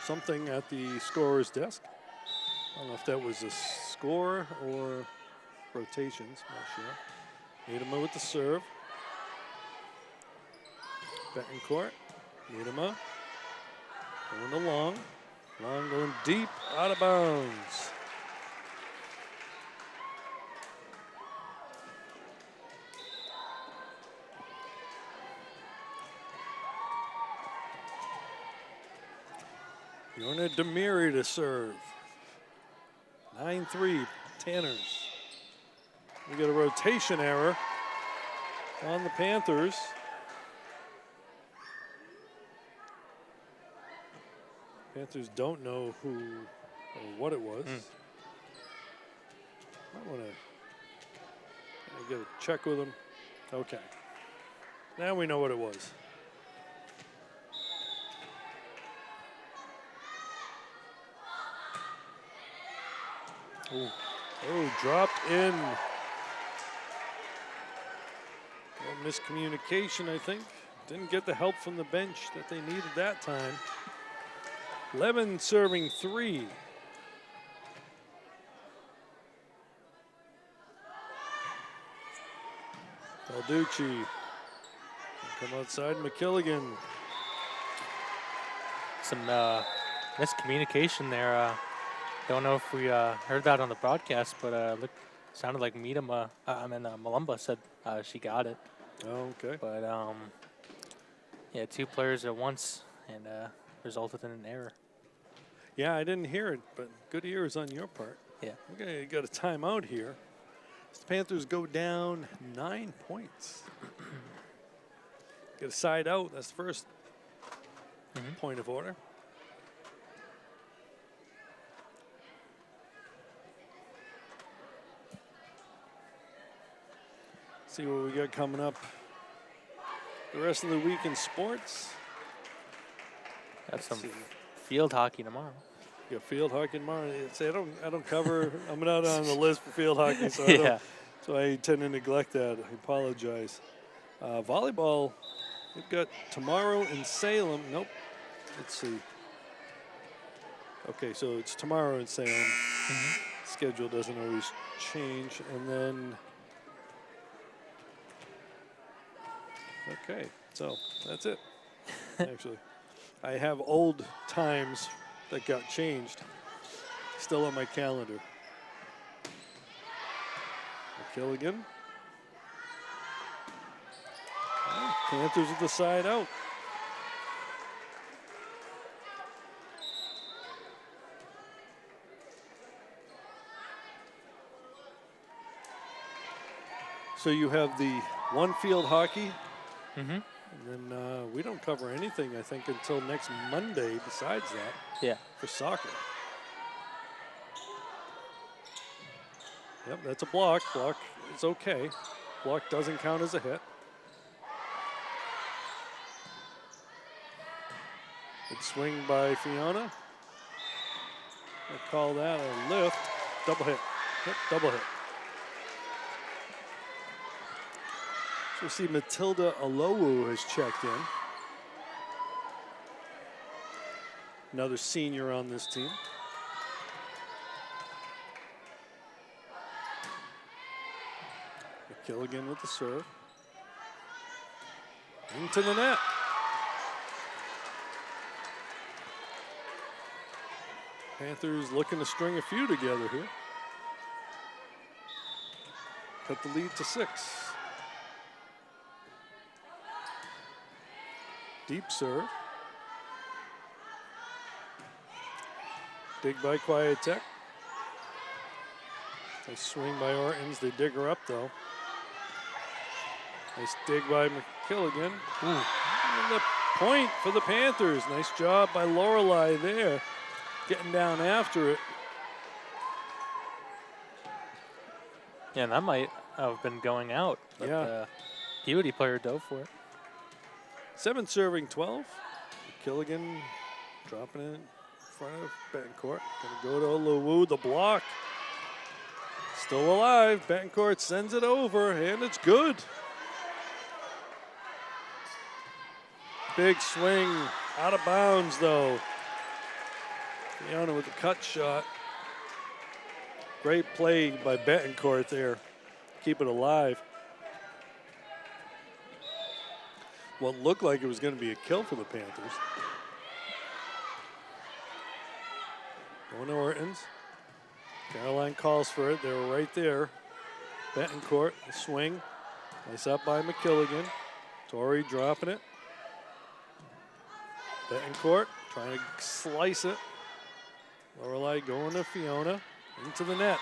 something at the scorer's desk. I don't know if that was a score or rotations, not sure. Miedema with the serve. Betancourt, Miedema, going to Long. Long going deep, out of bounds. Fiona Demiri to serve. 9-3, Tanners. We get a rotation error on the Panthers. Panthers don't know who or what it was. I want to get a check with them. Okay. Now we know what it was. Oh, dropped in. A miscommunication, I think. Didn't get the help from the bench that they needed that time. 11 serving 3. Balducci. Come outside, McKilligan. Some miscommunication there. Don't know if we heard that on the broadcast, but sounded like Miedema, Malumba said she got it. Oh, okay. But yeah, 2 players at once, and resulted in an error. Yeah, I didn't hear it, but good ears on your part. Yeah. We're going to get a timeout here. The Panthers go down 9 points. Get a side out. That's the first point of order. See what we got coming up the rest of the week in sports. Got some field hockey tomorrow. You got field hockey tomorrow. See, I don't cover. I'm not on the list for field hockey, so so I tend to neglect that. I apologize. Volleyball, we've got tomorrow in Salem. Nope. Let's see. Okay, so it's tomorrow in Salem. Schedule doesn't always change, and then. Okay, so that's it. Actually, I have old times that got changed still on my calendar. McKilligan. Panthers with the side out. So you have the one field hockey. And then we don't cover anything, I think, until next Monday besides that. Yeah. for soccer. Yep, that's a block. Block is okay. Block doesn't count as a hit. Good swing by Fiona. I call that a lift. Double hit. Yep, double hit. So we see Matilda Alowu has checked in. Another senior on this team. McKilligan with the serve. Into the net. Panthers looking to string a few together here. Cut the lead to 6. Deep serve. Dig by Quietek. Nice swing by Ortons. They dig her up though. Nice dig by McKilligan. And the point for the Panthers. Nice job by Lorelei there. Getting down after it. Yeah, and that might have been going out. But Peabody player dove for it. 7 serving 12. McKilligan dropping it in front of Betancourt. Gonna go to Alowu, the block. Still alive. Betancourt sends it over, and it's good. Big swing, out of bounds though. Fiona with the cut shot. Great play by Betancourt there. Keep it alive. What looked like it was going to be a kill for the Panthers. Going to Ortons. Caroline calls for it. They were right there. Betancourt, the swing. Nice up by McKilligan. Tori dropping it. Betancourt trying to slice it. Lorelei going to Fiona. Into the net.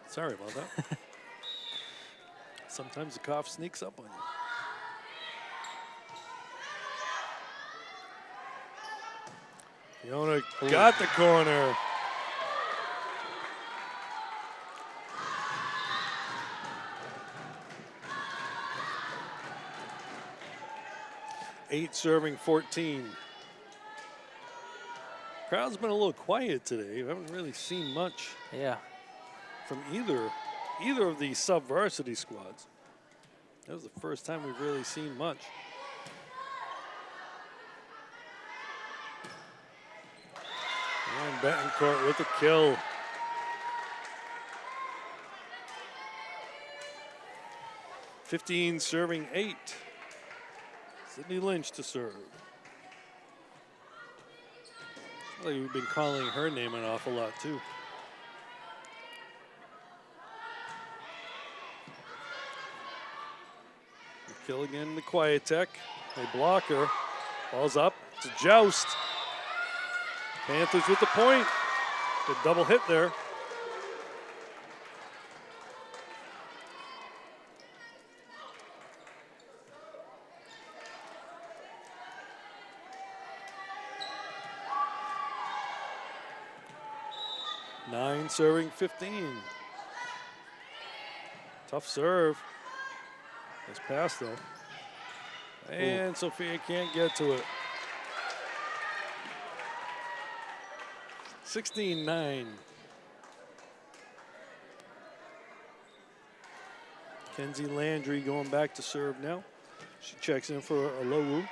Sorry about that. Sometimes the cough sneaks up on you. Fiona got the corner. Eight serving 14. Crowd's been a little quiet today. We haven't really seen much. Yeah. From either of the sub-varsity squads. That was the first time we've really seen much. And Betancourt with the kill. Serving 8. Sydney Lynch to serve. Well, we've been calling her name an awful lot too. Killigan the Quietek. They block her. Ball's up. It's a joust. Panthers with the point. Good double hit there. Nine serving 15. Tough serve. Nice pass though. And Sophia can't get to it. 16-9. Kenzie Landry going back to serve now. She checks in for Alowu.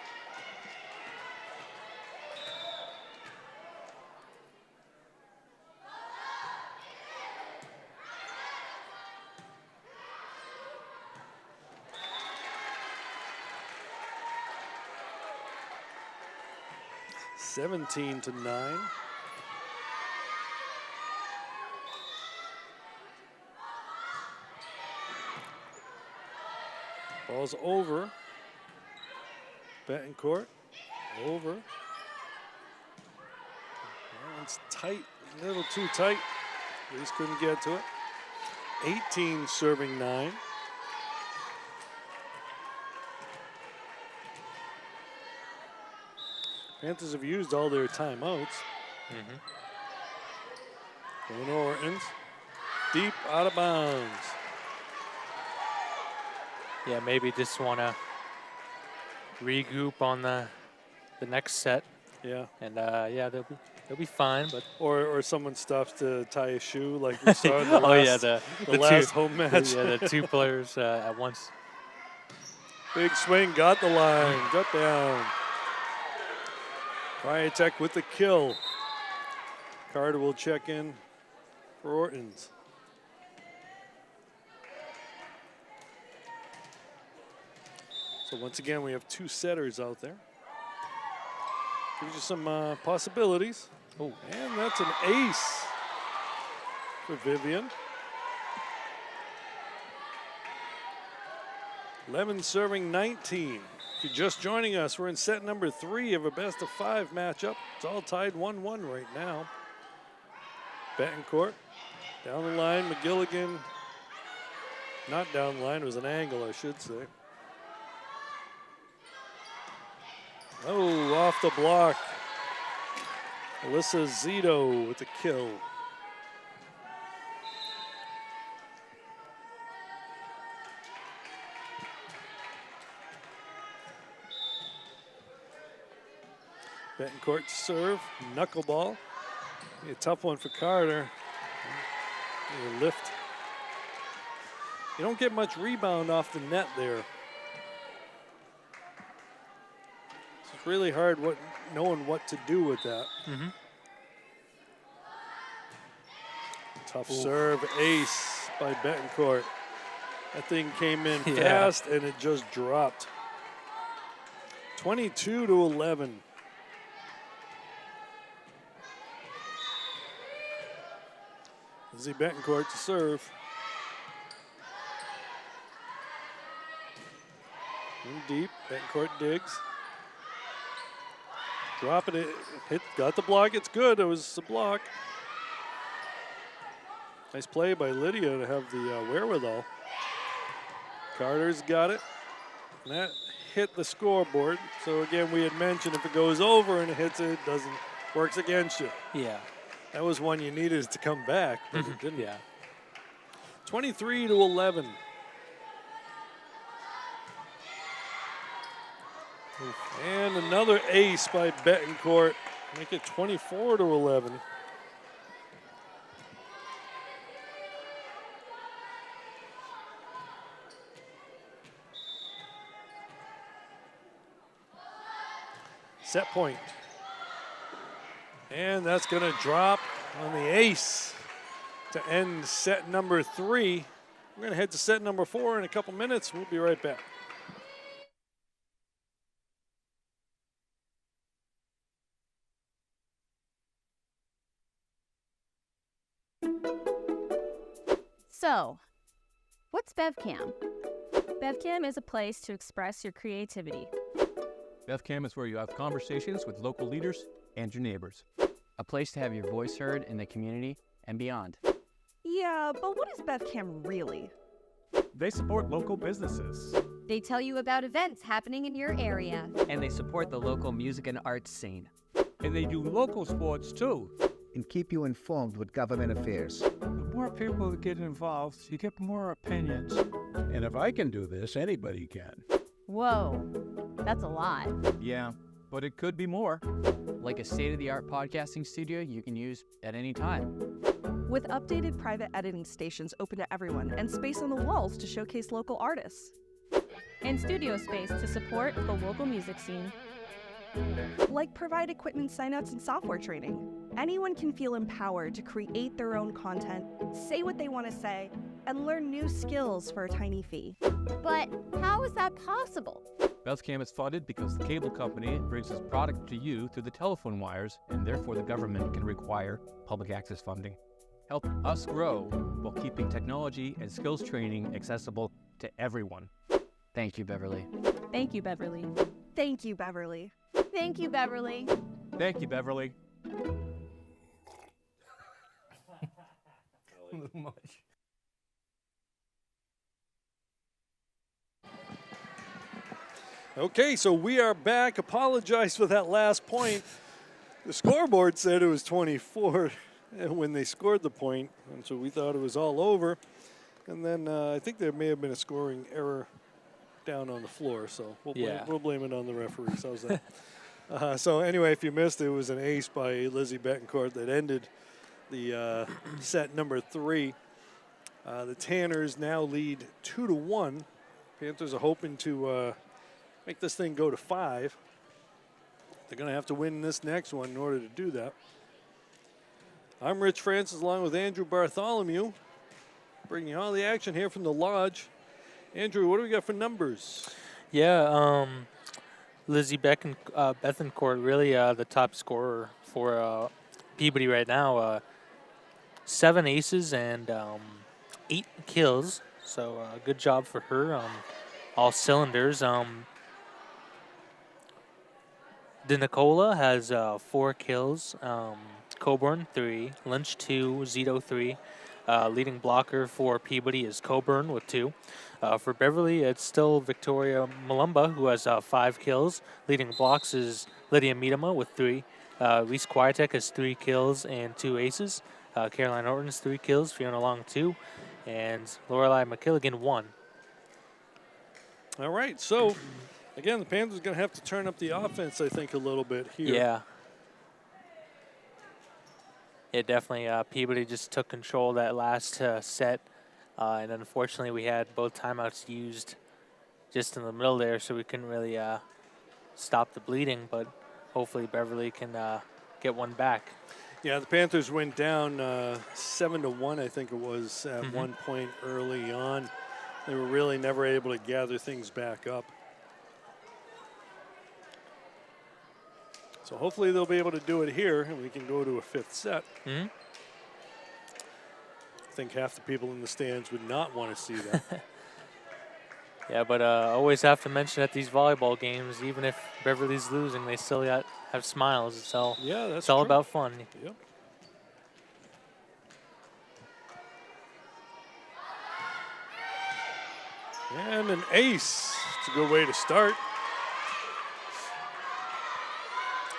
(17-9). Ball's over. Betancourt over. That one's tight, a little too tight. Reese couldn't get to it. 18 serving 9. Panthers have used all their timeouts. Going to Ortons. Deep out of bounds. Yeah, maybe just want to regroup on the next set. Yeah. And yeah, they'll be fine. But or someone stops to tie a shoe like we saw in the last, oh yeah, the last two, home match. Yeah, the two players at once. Big swing, got the line, got down. Viatek with the kill. Carter will check in for Ortons. So once again, we have two setters out there. Gives you some possibilities. Oh, and that's an ace for Vivian. 11 serving 19. If you're just joining us, we're in set number 3 of a best of 5 matchup. It's all tied 1-1 right now. Betancourt down the line, McGilligan. Not down the line, it was an angle, I should say. Oh, off the block. Alyssa Zito with the kill. Betancourt to serve, knuckleball. A tough one for Carter. Lift. You don't get much rebound off the net there. It's really hard knowing what to do with that. Tough serve, ace by Betancourt. That thing came in fast and it just dropped. 22-11. Izzy Betancourt to serve. In deep, Betancourt digs. Dropping it, hit, got the block, it's good, it was a block. Nice play by Lydia to have the wherewithal. Carter's got it, and that hit the scoreboard. So again, we had mentioned if it goes over and it hits it, works against you. Yeah. That was one you needed to come back, but it didn't. Yeah. 23-11. And another ace by Betancourt. Make it 24-11. Set point. And that's going to drop on the ace to end set number 3. We're going to head to set number 4 in a couple minutes. We'll be right back. So, what's BevCam? BevCam is a place to express your creativity. BevCam is where you have conversations with local leaders and your neighbors. A place to have your voice heard in the community and beyond. Yeah, but what is BevCam really? They support local businesses. They tell you about events happening in your area. And they support the local music and arts scene. And they do local sports too. And keep you informed with government affairs. The more people that get involved, you get more opinions. And if I can do this, anybody can. Whoa, that's a lot. Yeah, but it could be more. Like a state-of-the-art podcasting studio you can use at any time. With updated private editing stations open to everyone and space on the walls to showcase local artists. And studio space to support the local music scene. Like provide equipment signouts and software training. Anyone can feel empowered to create their own content, say what they want to say, and learn new skills for a tiny fee. But how is that possible? BevCam is funded because the cable company brings its product to you through the telephone wires, and therefore the government can require public access funding. Help us grow while keeping technology and skills training accessible to everyone. Thank you, Beverly. Thank you, Beverly. Thank you, Beverly. Thank you, Beverly. Thank you, Beverly. A little much. Okay, so we are back. Apologize for that last point. The scoreboard said it was 24 when they scored the point, and so we thought it was all over. And then I think there may have been a scoring error down on the floor, so we'll blame it on the referees. How's that? So anyway, if you missed it, it was an ace by Lizzie Betancourt that ended the set number 3. The Tanners now lead 2-1. Panthers are hoping to make this thing go to 5. They're going to have to win this next one in order to do that. I'm Rich Francis along with Andrew Bartholomew, bringing you all the action here from the Lodge. Andrew, what do we got for numbers? Yeah, Lizzie Betancourt, really the top scorer for Peabody right now. 7 aces and 8 kills, so good job for her. All cylinders. DeNicola has 4 kills. Coburn 3, Lynch 2, Zito 3. Leading blocker for Peabody is Coburn with 2. For Beverly, it's still Victoria Malumba, who has 5 kills. Leading blocks is Lydia Miedema with 3. Reese Kwiatek has 3 kills and 2 aces. Caroline Orton's 3 kills, Fiona Long 2, and Lorelei McKilligan 1. All right, so again, the Panthers are going to have to turn up the offense, I think, a little bit here. Yeah. Yeah, definitely. Peabody just took control of that last set, and unfortunately we had both timeouts used just in the middle there, so we couldn't really stop the bleeding, but hopefully Beverly can get one back. Yeah, the Panthers went down 7-1, I think it was, at one point early on. They were really never able to gather things back up. So hopefully they'll be able to do it here, and we can go to a 5th set. I think half the people in the stands would not want to see that. Yeah, but always have to mention at these volleyball games, even if Beverly's losing, they still have smiles. It's all, it's all about fun. Yep. And an ace. It's a good way to start.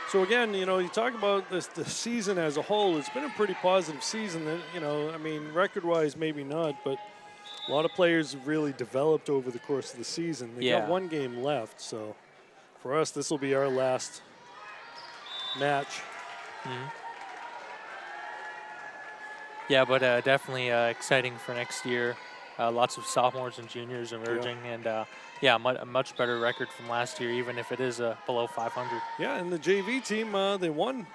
So again, you know, you talk about the season as a whole. It's been a pretty positive season. That, you know, I mean, record-wise, maybe not, but a lot of players have really developed over the course of the season. They got 1 game left, so for us, this will be our last match. Yeah, but definitely exciting for next year. Lots of sophomores and juniors emerging, and a much better record from last year, even if it is below 500. Yeah, and the JV team, they won.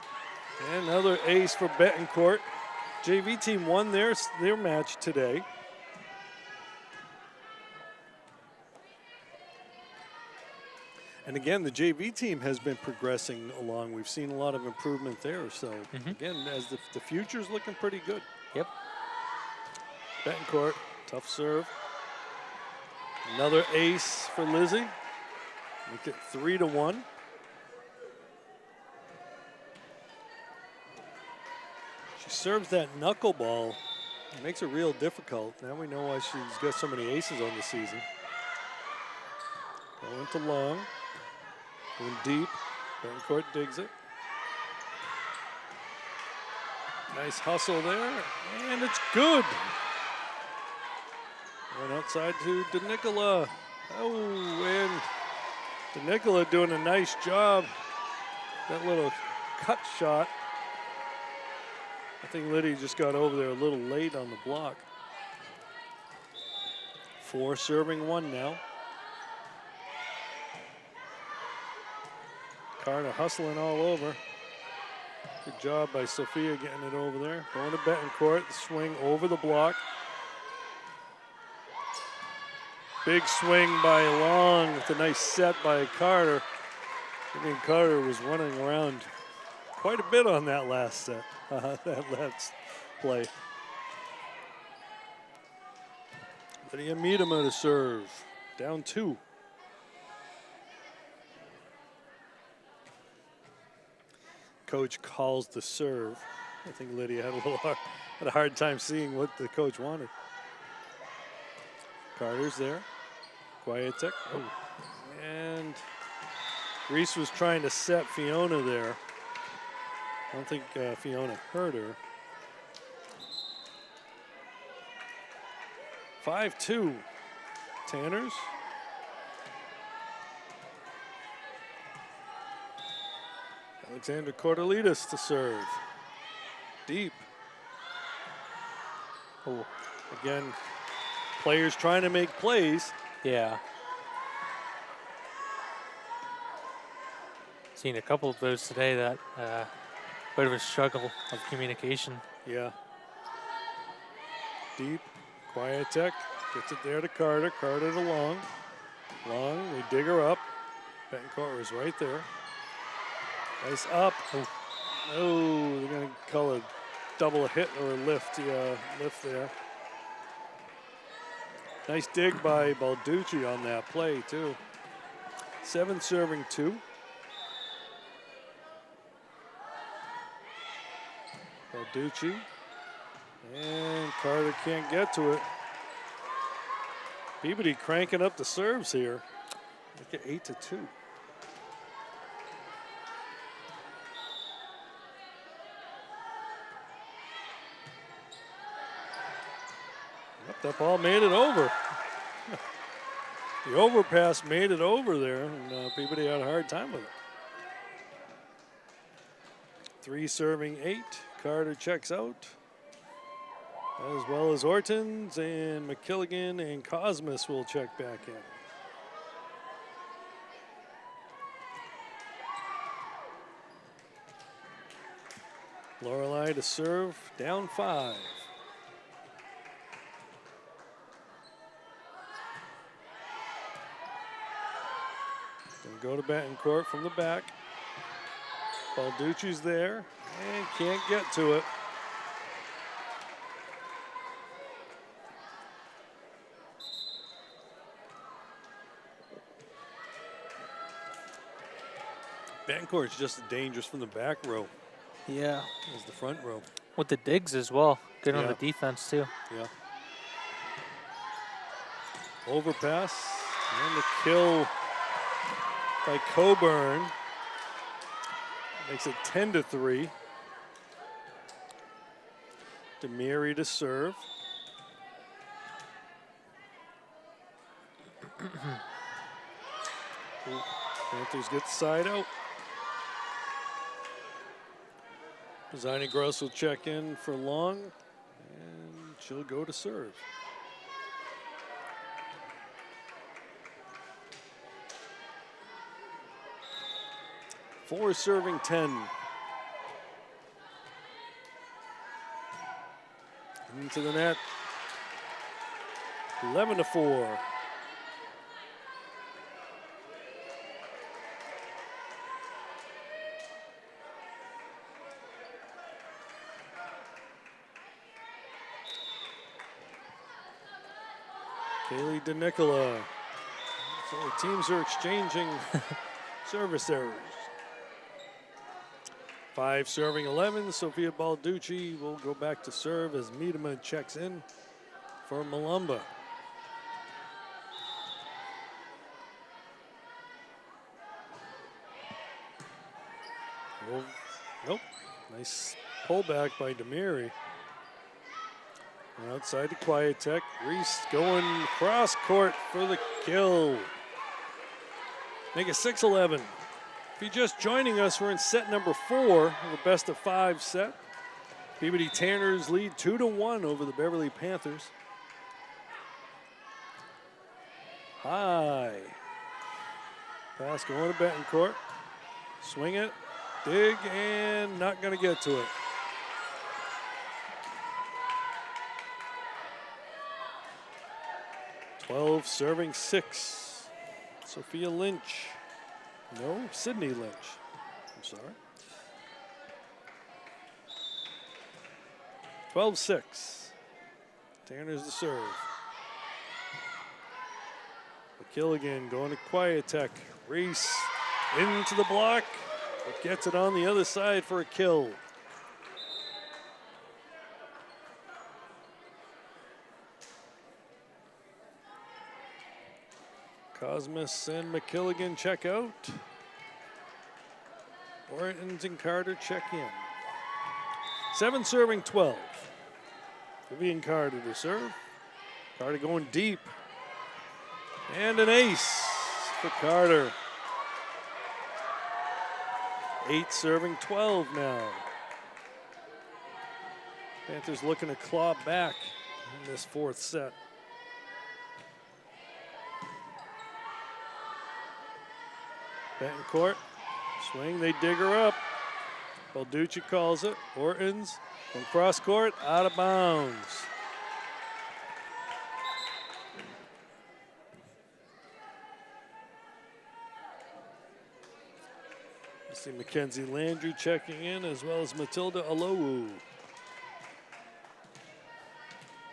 And another ace for Betancourt. JV team won their match today. And again, the JV team has been progressing along. We've seen a lot of improvement there. So again, as the future's looking pretty good. Yep. Betancourt, tough serve. Another ace for Lizzie. Make it 3-1. She serves that knuckleball. It makes it real difficult. Now we know why she's got so many aces on the season. Going to long. Going deep. Betancourt digs it. Nice hustle there. And it's good. Going outside to DeNicola. Oh, and DeNicola doing a nice job. That little cut shot. I think Liddy just got over there a little late on the block. 4 serving 1 now. Carter hustling all over. Good job by Sophia getting it over there. Going to Betancourt, the swing over the block. Big swing by Long with a nice set by Carter. I mean, Carter was running around quite a bit on that last set, that last play. Lydia Miedema to serve, down 2. Coach calls the serve. I think Lydia had a hard time seeing what the coach wanted. Carter's there. Kwiatek. Oh. And Reese was trying to set Fiona there. I don't think Fiona hurt her. 5-2. Tanners. Alexander Cortelitas to serve. Deep. Oh. Again, players trying to make plays. Yeah. Seen a couple of those today that bit of a struggle of communication. Yeah. Deep. Quiet-Tech gets it there to Carter. Carter to Long. Long, they dig her up. Betancourt was right there. Nice up. Oh, they're going to call a double hit or a lift. Yeah, lift there. Nice dig by Balducci on that play, too. 7 serving 2. Balducci. And Carter can't get to it. Peabody cranking up the serves here. Look at 8-2. That ball made it over. The overpass made it over there, and Peabody had a hard time with it. 3 serving 8. Carter checks out, as well as Ortons, and McKilligan and Cosmas will check back in. Lorelei to serve, down 5. Go to Betancourt from the back. Balducci's there and can't get to it. Betancourt's just as dangerous from the back row. Yeah. As the front row. With the digs as well. Good on Yeah. the defense, too. Yeah. Overpass and the kill by Coburn. Makes it 10-3. Demiri to serve. Panthers get the side out. Zina Gross will check in for Long, and she'll go to serve. Four serving 10. Into the net. 11-4. Kaylee DeNicola. So the teams are exchanging service errors. 5 serving 11. Sophia Balducci will go back to serve as Miedema checks in for Malumba. Oh, nope. Nice pullback by Demiri. Outside to Quiet-Tech. Reese going cross court for the kill. Make it 6-11. If you're just joining us, we're in set number 4 of a best of 5 set. Peabody Tanners lead 2-1 over the Beverly Panthers. High. Pass going to Betancourt. Swing it, dig, and not going to get to it. Twelve serving 6. Sophia Lynch. No, Sydney Lynch. I'm sorry. 12-6. Tanners to serve. McKilligan going to Quiet-Tech. Reese into the block, but gets it on the other side for a kill. Cosmas and McKilligan check out. Ortons and Carter check in. 7 serving 12. Vivian Carter to serve. Carter going deep. And an ace for Carter. 8 serving 12 now. Panthers looking to claw back in this 4th set. Betancourt, swing, they dig her up. Balducci calls it. Ortons from cross court, out of bounds. You see Mackenzie Landry checking in, as well as Matilda Alowu.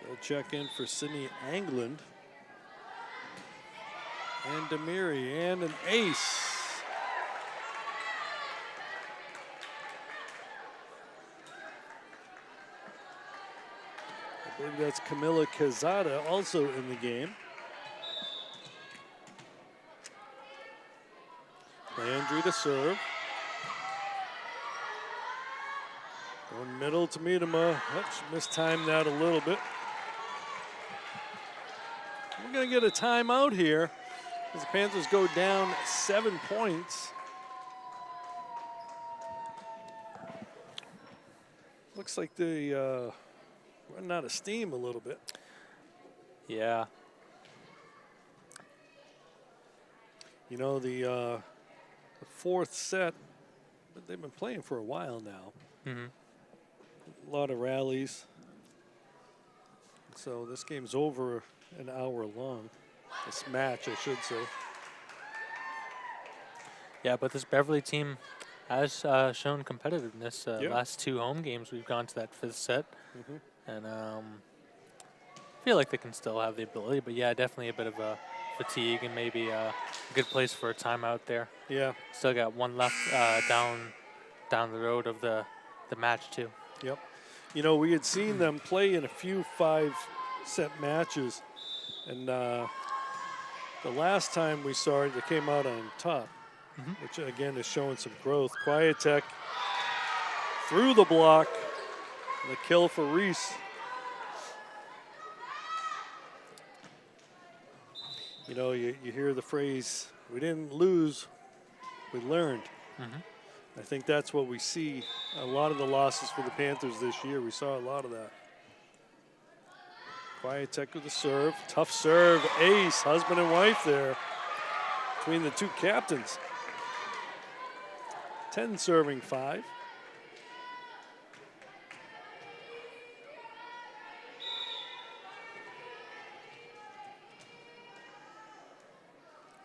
They'll check in for Sydney Angland. And Demiri, and an ace. I believe that's Camila Quezada also in the game. Landry to serve. Going middle to Miedema. Oops, mistimed that a little bit. We're going to get a timeout here as the Panthers go down 7 points. Looks like they running out of steam a little bit. Yeah. You know, the 4th set, but they've been playing for a while now. Mm-hmm. A lot of rallies. So this game's over an hour long. This match, I should say. Yeah, but this Beverly team has shown competitiveness. Yep. Last 2 home games, we've gone to that 5th set. Mm-hmm. And feel like they can still have the ability, but yeah, definitely a bit of a fatigue and maybe a good place for a timeout there. Yeah. Still got one left down the road of the match too. Yep. You know, we had seen them play in a few 5-set matches, and the last time we saw it, they came out on top, which again is showing some growth. Quietek through the block, the kill for Reese. You know, you hear the phrase, we didn't lose, we learned. I think that's what we see. A lot of the losses for the Panthers this year, we saw a lot of that. Quietek with the serve. Tough serve, ace, husband and wife there between the 2 captains. 10 serving 5.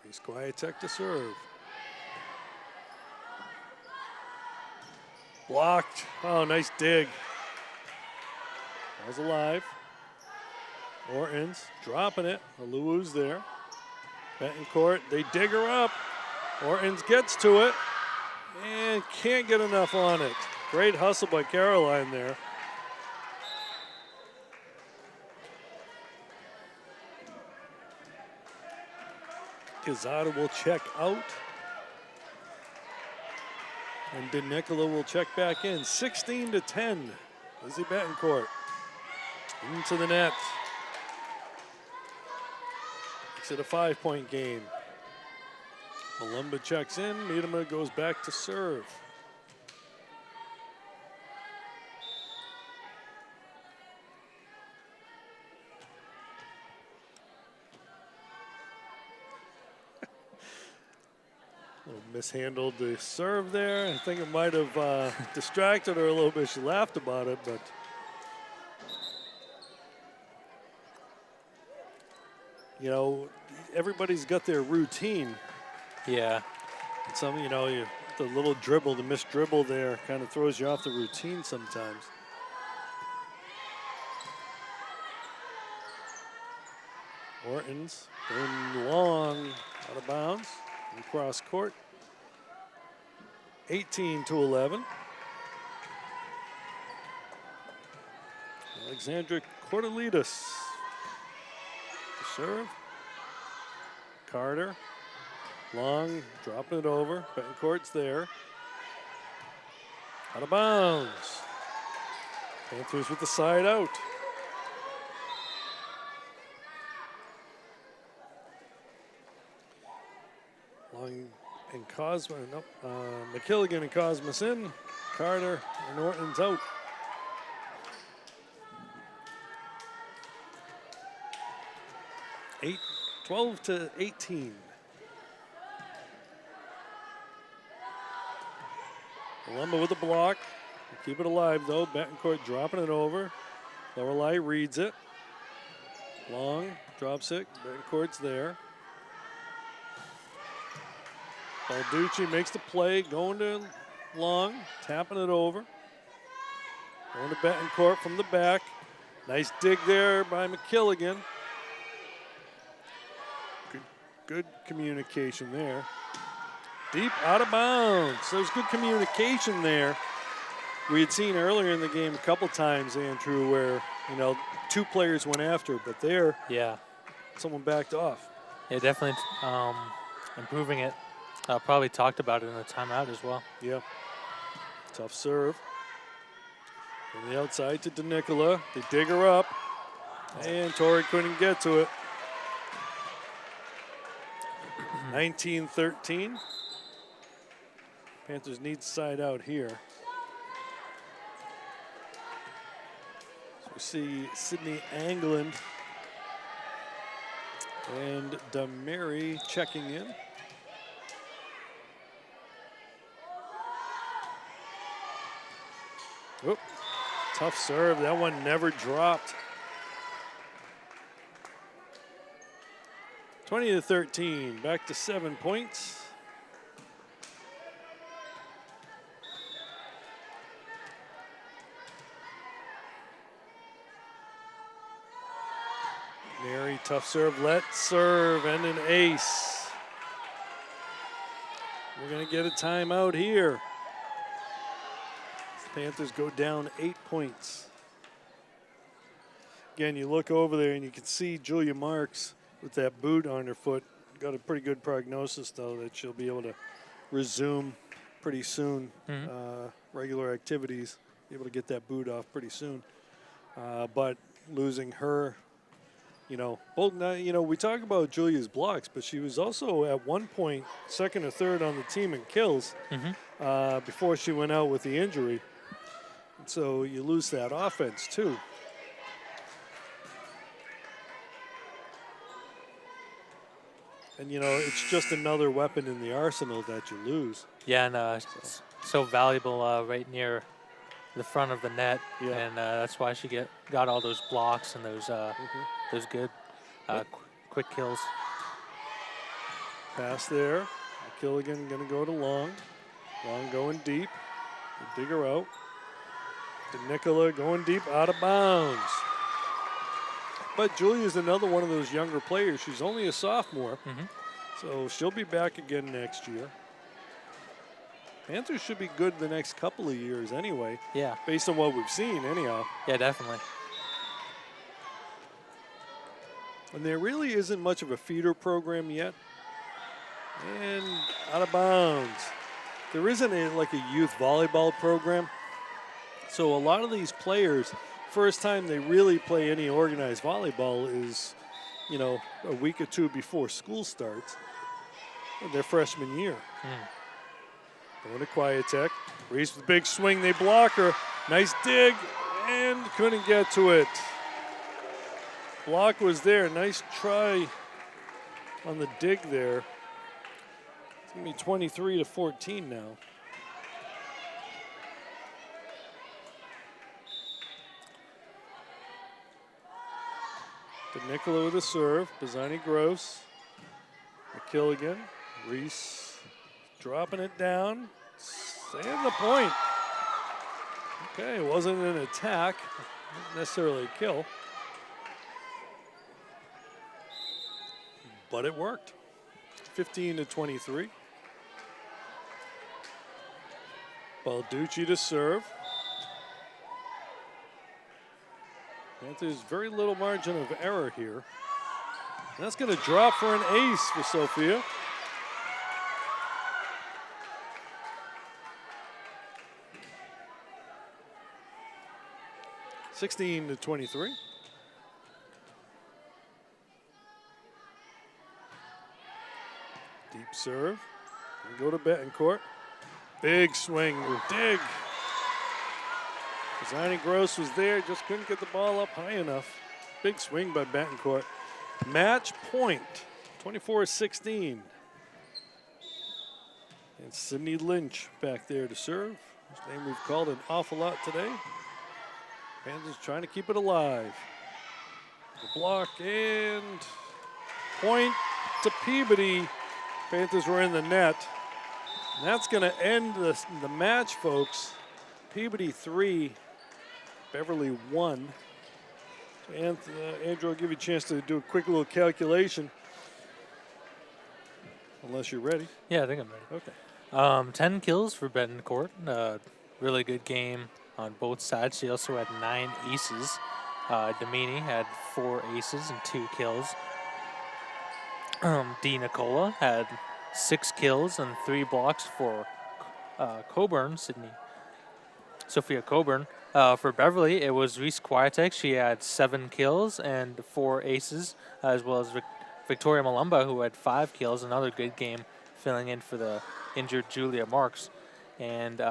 Here's Quietek to serve. Blocked. Oh, nice dig. Ball's alive. Ortons dropping it. Aluu's there. Betancourt, they dig her up. Ortons gets to it and can't get enough on it. Great hustle by Caroline there. Quezada will check out. And DeNicola will check back in. 16-10. Lizzie Betancourt into the net. Makes it a 5-point game. Malumba checks in. Miedema goes back to serve. Mishandled the serve there. I think it might have distracted her a little bit. She laughed about it, but you know, everybody's got their routine. Yeah. Some, you know, the little dribble, the missed dribble there kind of throws you off the routine sometimes. Ortons going long, out of bounds, and cross court. 18-11. Alexandra Cordelidis to serve. Carter. Long, dropping it over. Betancourt's there. Out of bounds. Panthers with the side out. Long and Cosma, nope. McKilligan and Cosmas in. Carter and Norton's out. Eight, 12-18. Lumba with the block. Keep it alive though. Betancourt dropping it over. Lorelei reads it. Long drops it. Betancourt's there. Balducci makes the play. Going to Long. Tapping it over. Going to Betancourt from the back. Nice dig there by McKilligan. Good communication there. Deep out of bounds. There's good communication there. We had seen earlier in the game a couple times, Andrew, where, you know, two players went after, but there, yeah, someone backed off. Yeah, definitely improving it. Probably talked about it in the timeout as well. Yeah. Tough serve. From the outside to DeNicola. They dig her up, and Torrey couldn't get to it. 19-13. Panthers need side out here. So we see Sydney Angland and Damary checking in. Oop, tough serve. That one never dropped. 20-13, back to 7 points. Mary, tough serve, let's serve, and an ace. We're gonna get a timeout here. The Panthers go down 8 points. Again, you look over there and you can see Julia Marks with that boot on her foot. Got a pretty good prognosis, though, that she'll be able to resume pretty soon. Regular activities, be able to get that boot off pretty soon. But losing her, you know, both. You know, we talk about Julia's blocks, but she was also at one point second or third on the team in kills before she went out with the injury. And so you lose that offense too. And, you know, it's just another weapon in the arsenal that you lose. Yeah, and so valuable right near the front of the net. Yeah. And that's why she got all those blocks and those good quick kills. Pass there. McKilligan going to go to Long. Long going deep. Dig her out. DeNicola going deep, out of bounds. But Julia's another one of those younger players. She's only a sophomore, so she'll be back again next year. Panthers should be good the next couple of years anyway. Yeah. Based on what we've seen anyhow. Yeah, definitely. And there really isn't much of a feeder program yet. And out of bounds. There isn't like a youth volleyball program. So a lot of these players, first time they really play any organized volleyball is, you know, a week or two before school starts, their freshman year. Going to Quiet-Tech. Reese with a big swing, they block her. Nice dig, and couldn't get to it. Block was there, nice try on the dig there. It's gonna be 23-14 now. DeNicola with a serve. Pisani-Gross. McKilligan. Reese dropping it down. And the point. Okay, it wasn't an attack. Not necessarily a kill. But it worked. 15-23. Balducci to serve. There's very little margin of error here. That's going to drop for an ace for Sophia. (16-23). Deep serve. We go to Betancourt. Big swing, dig. Zani Gross was there, just couldn't get the ball up high enough. Big swing by Betancourt. Match point, 24-16. And Sydney Lynch back there to serve. His name we've called an awful lot today. Panthers trying to keep it alive. The block and point to Peabody. Panthers were in the net. And that's going to end the match, folks. Peabody 3, Beverly 1. And Andrew, I'll give you a chance to do a quick little calculation. Unless you're ready. Yeah, I think I'm ready. Okay. 10 kills for Betancourt. Really good game on both sides. She also had 9 aces. Domini had 4 aces and 2 kills. D. Nicola had 6 kills and 3 blocks for Coburn, Sophia Coburn. For Beverly, it was Reese Kwiatek. She had 7 kills and 4 aces, as well as Victoria Malumba, who had 5 kills. Another good game, filling in for the injured Julia Marks. And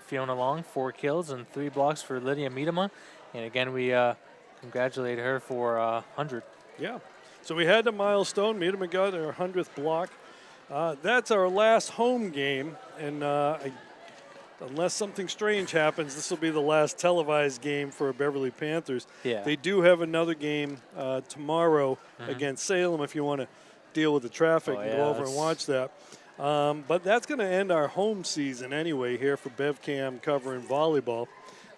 Fiona Long, 4 kills and 3 blocks for Lydia Miedema. And again, we congratulate her for 100. Yeah. So we had the milestone. Miedema got her 100th block. That's our last home game, and unless something strange happens, this will be the last televised game for Beverly Panthers. Yeah. They do have another game tomorrow against Salem if you want to deal with the traffic and go over and watch that. But that's going to end our home season anyway here for BevCam covering volleyball.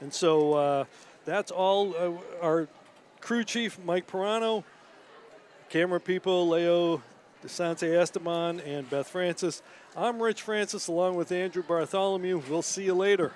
And so that's all. Our crew chief, Mike Pirano, camera people, Leo DeSante Esteban and Beth Francis. I'm Rich Francis along with Andrew Bartholomew. We'll see you later.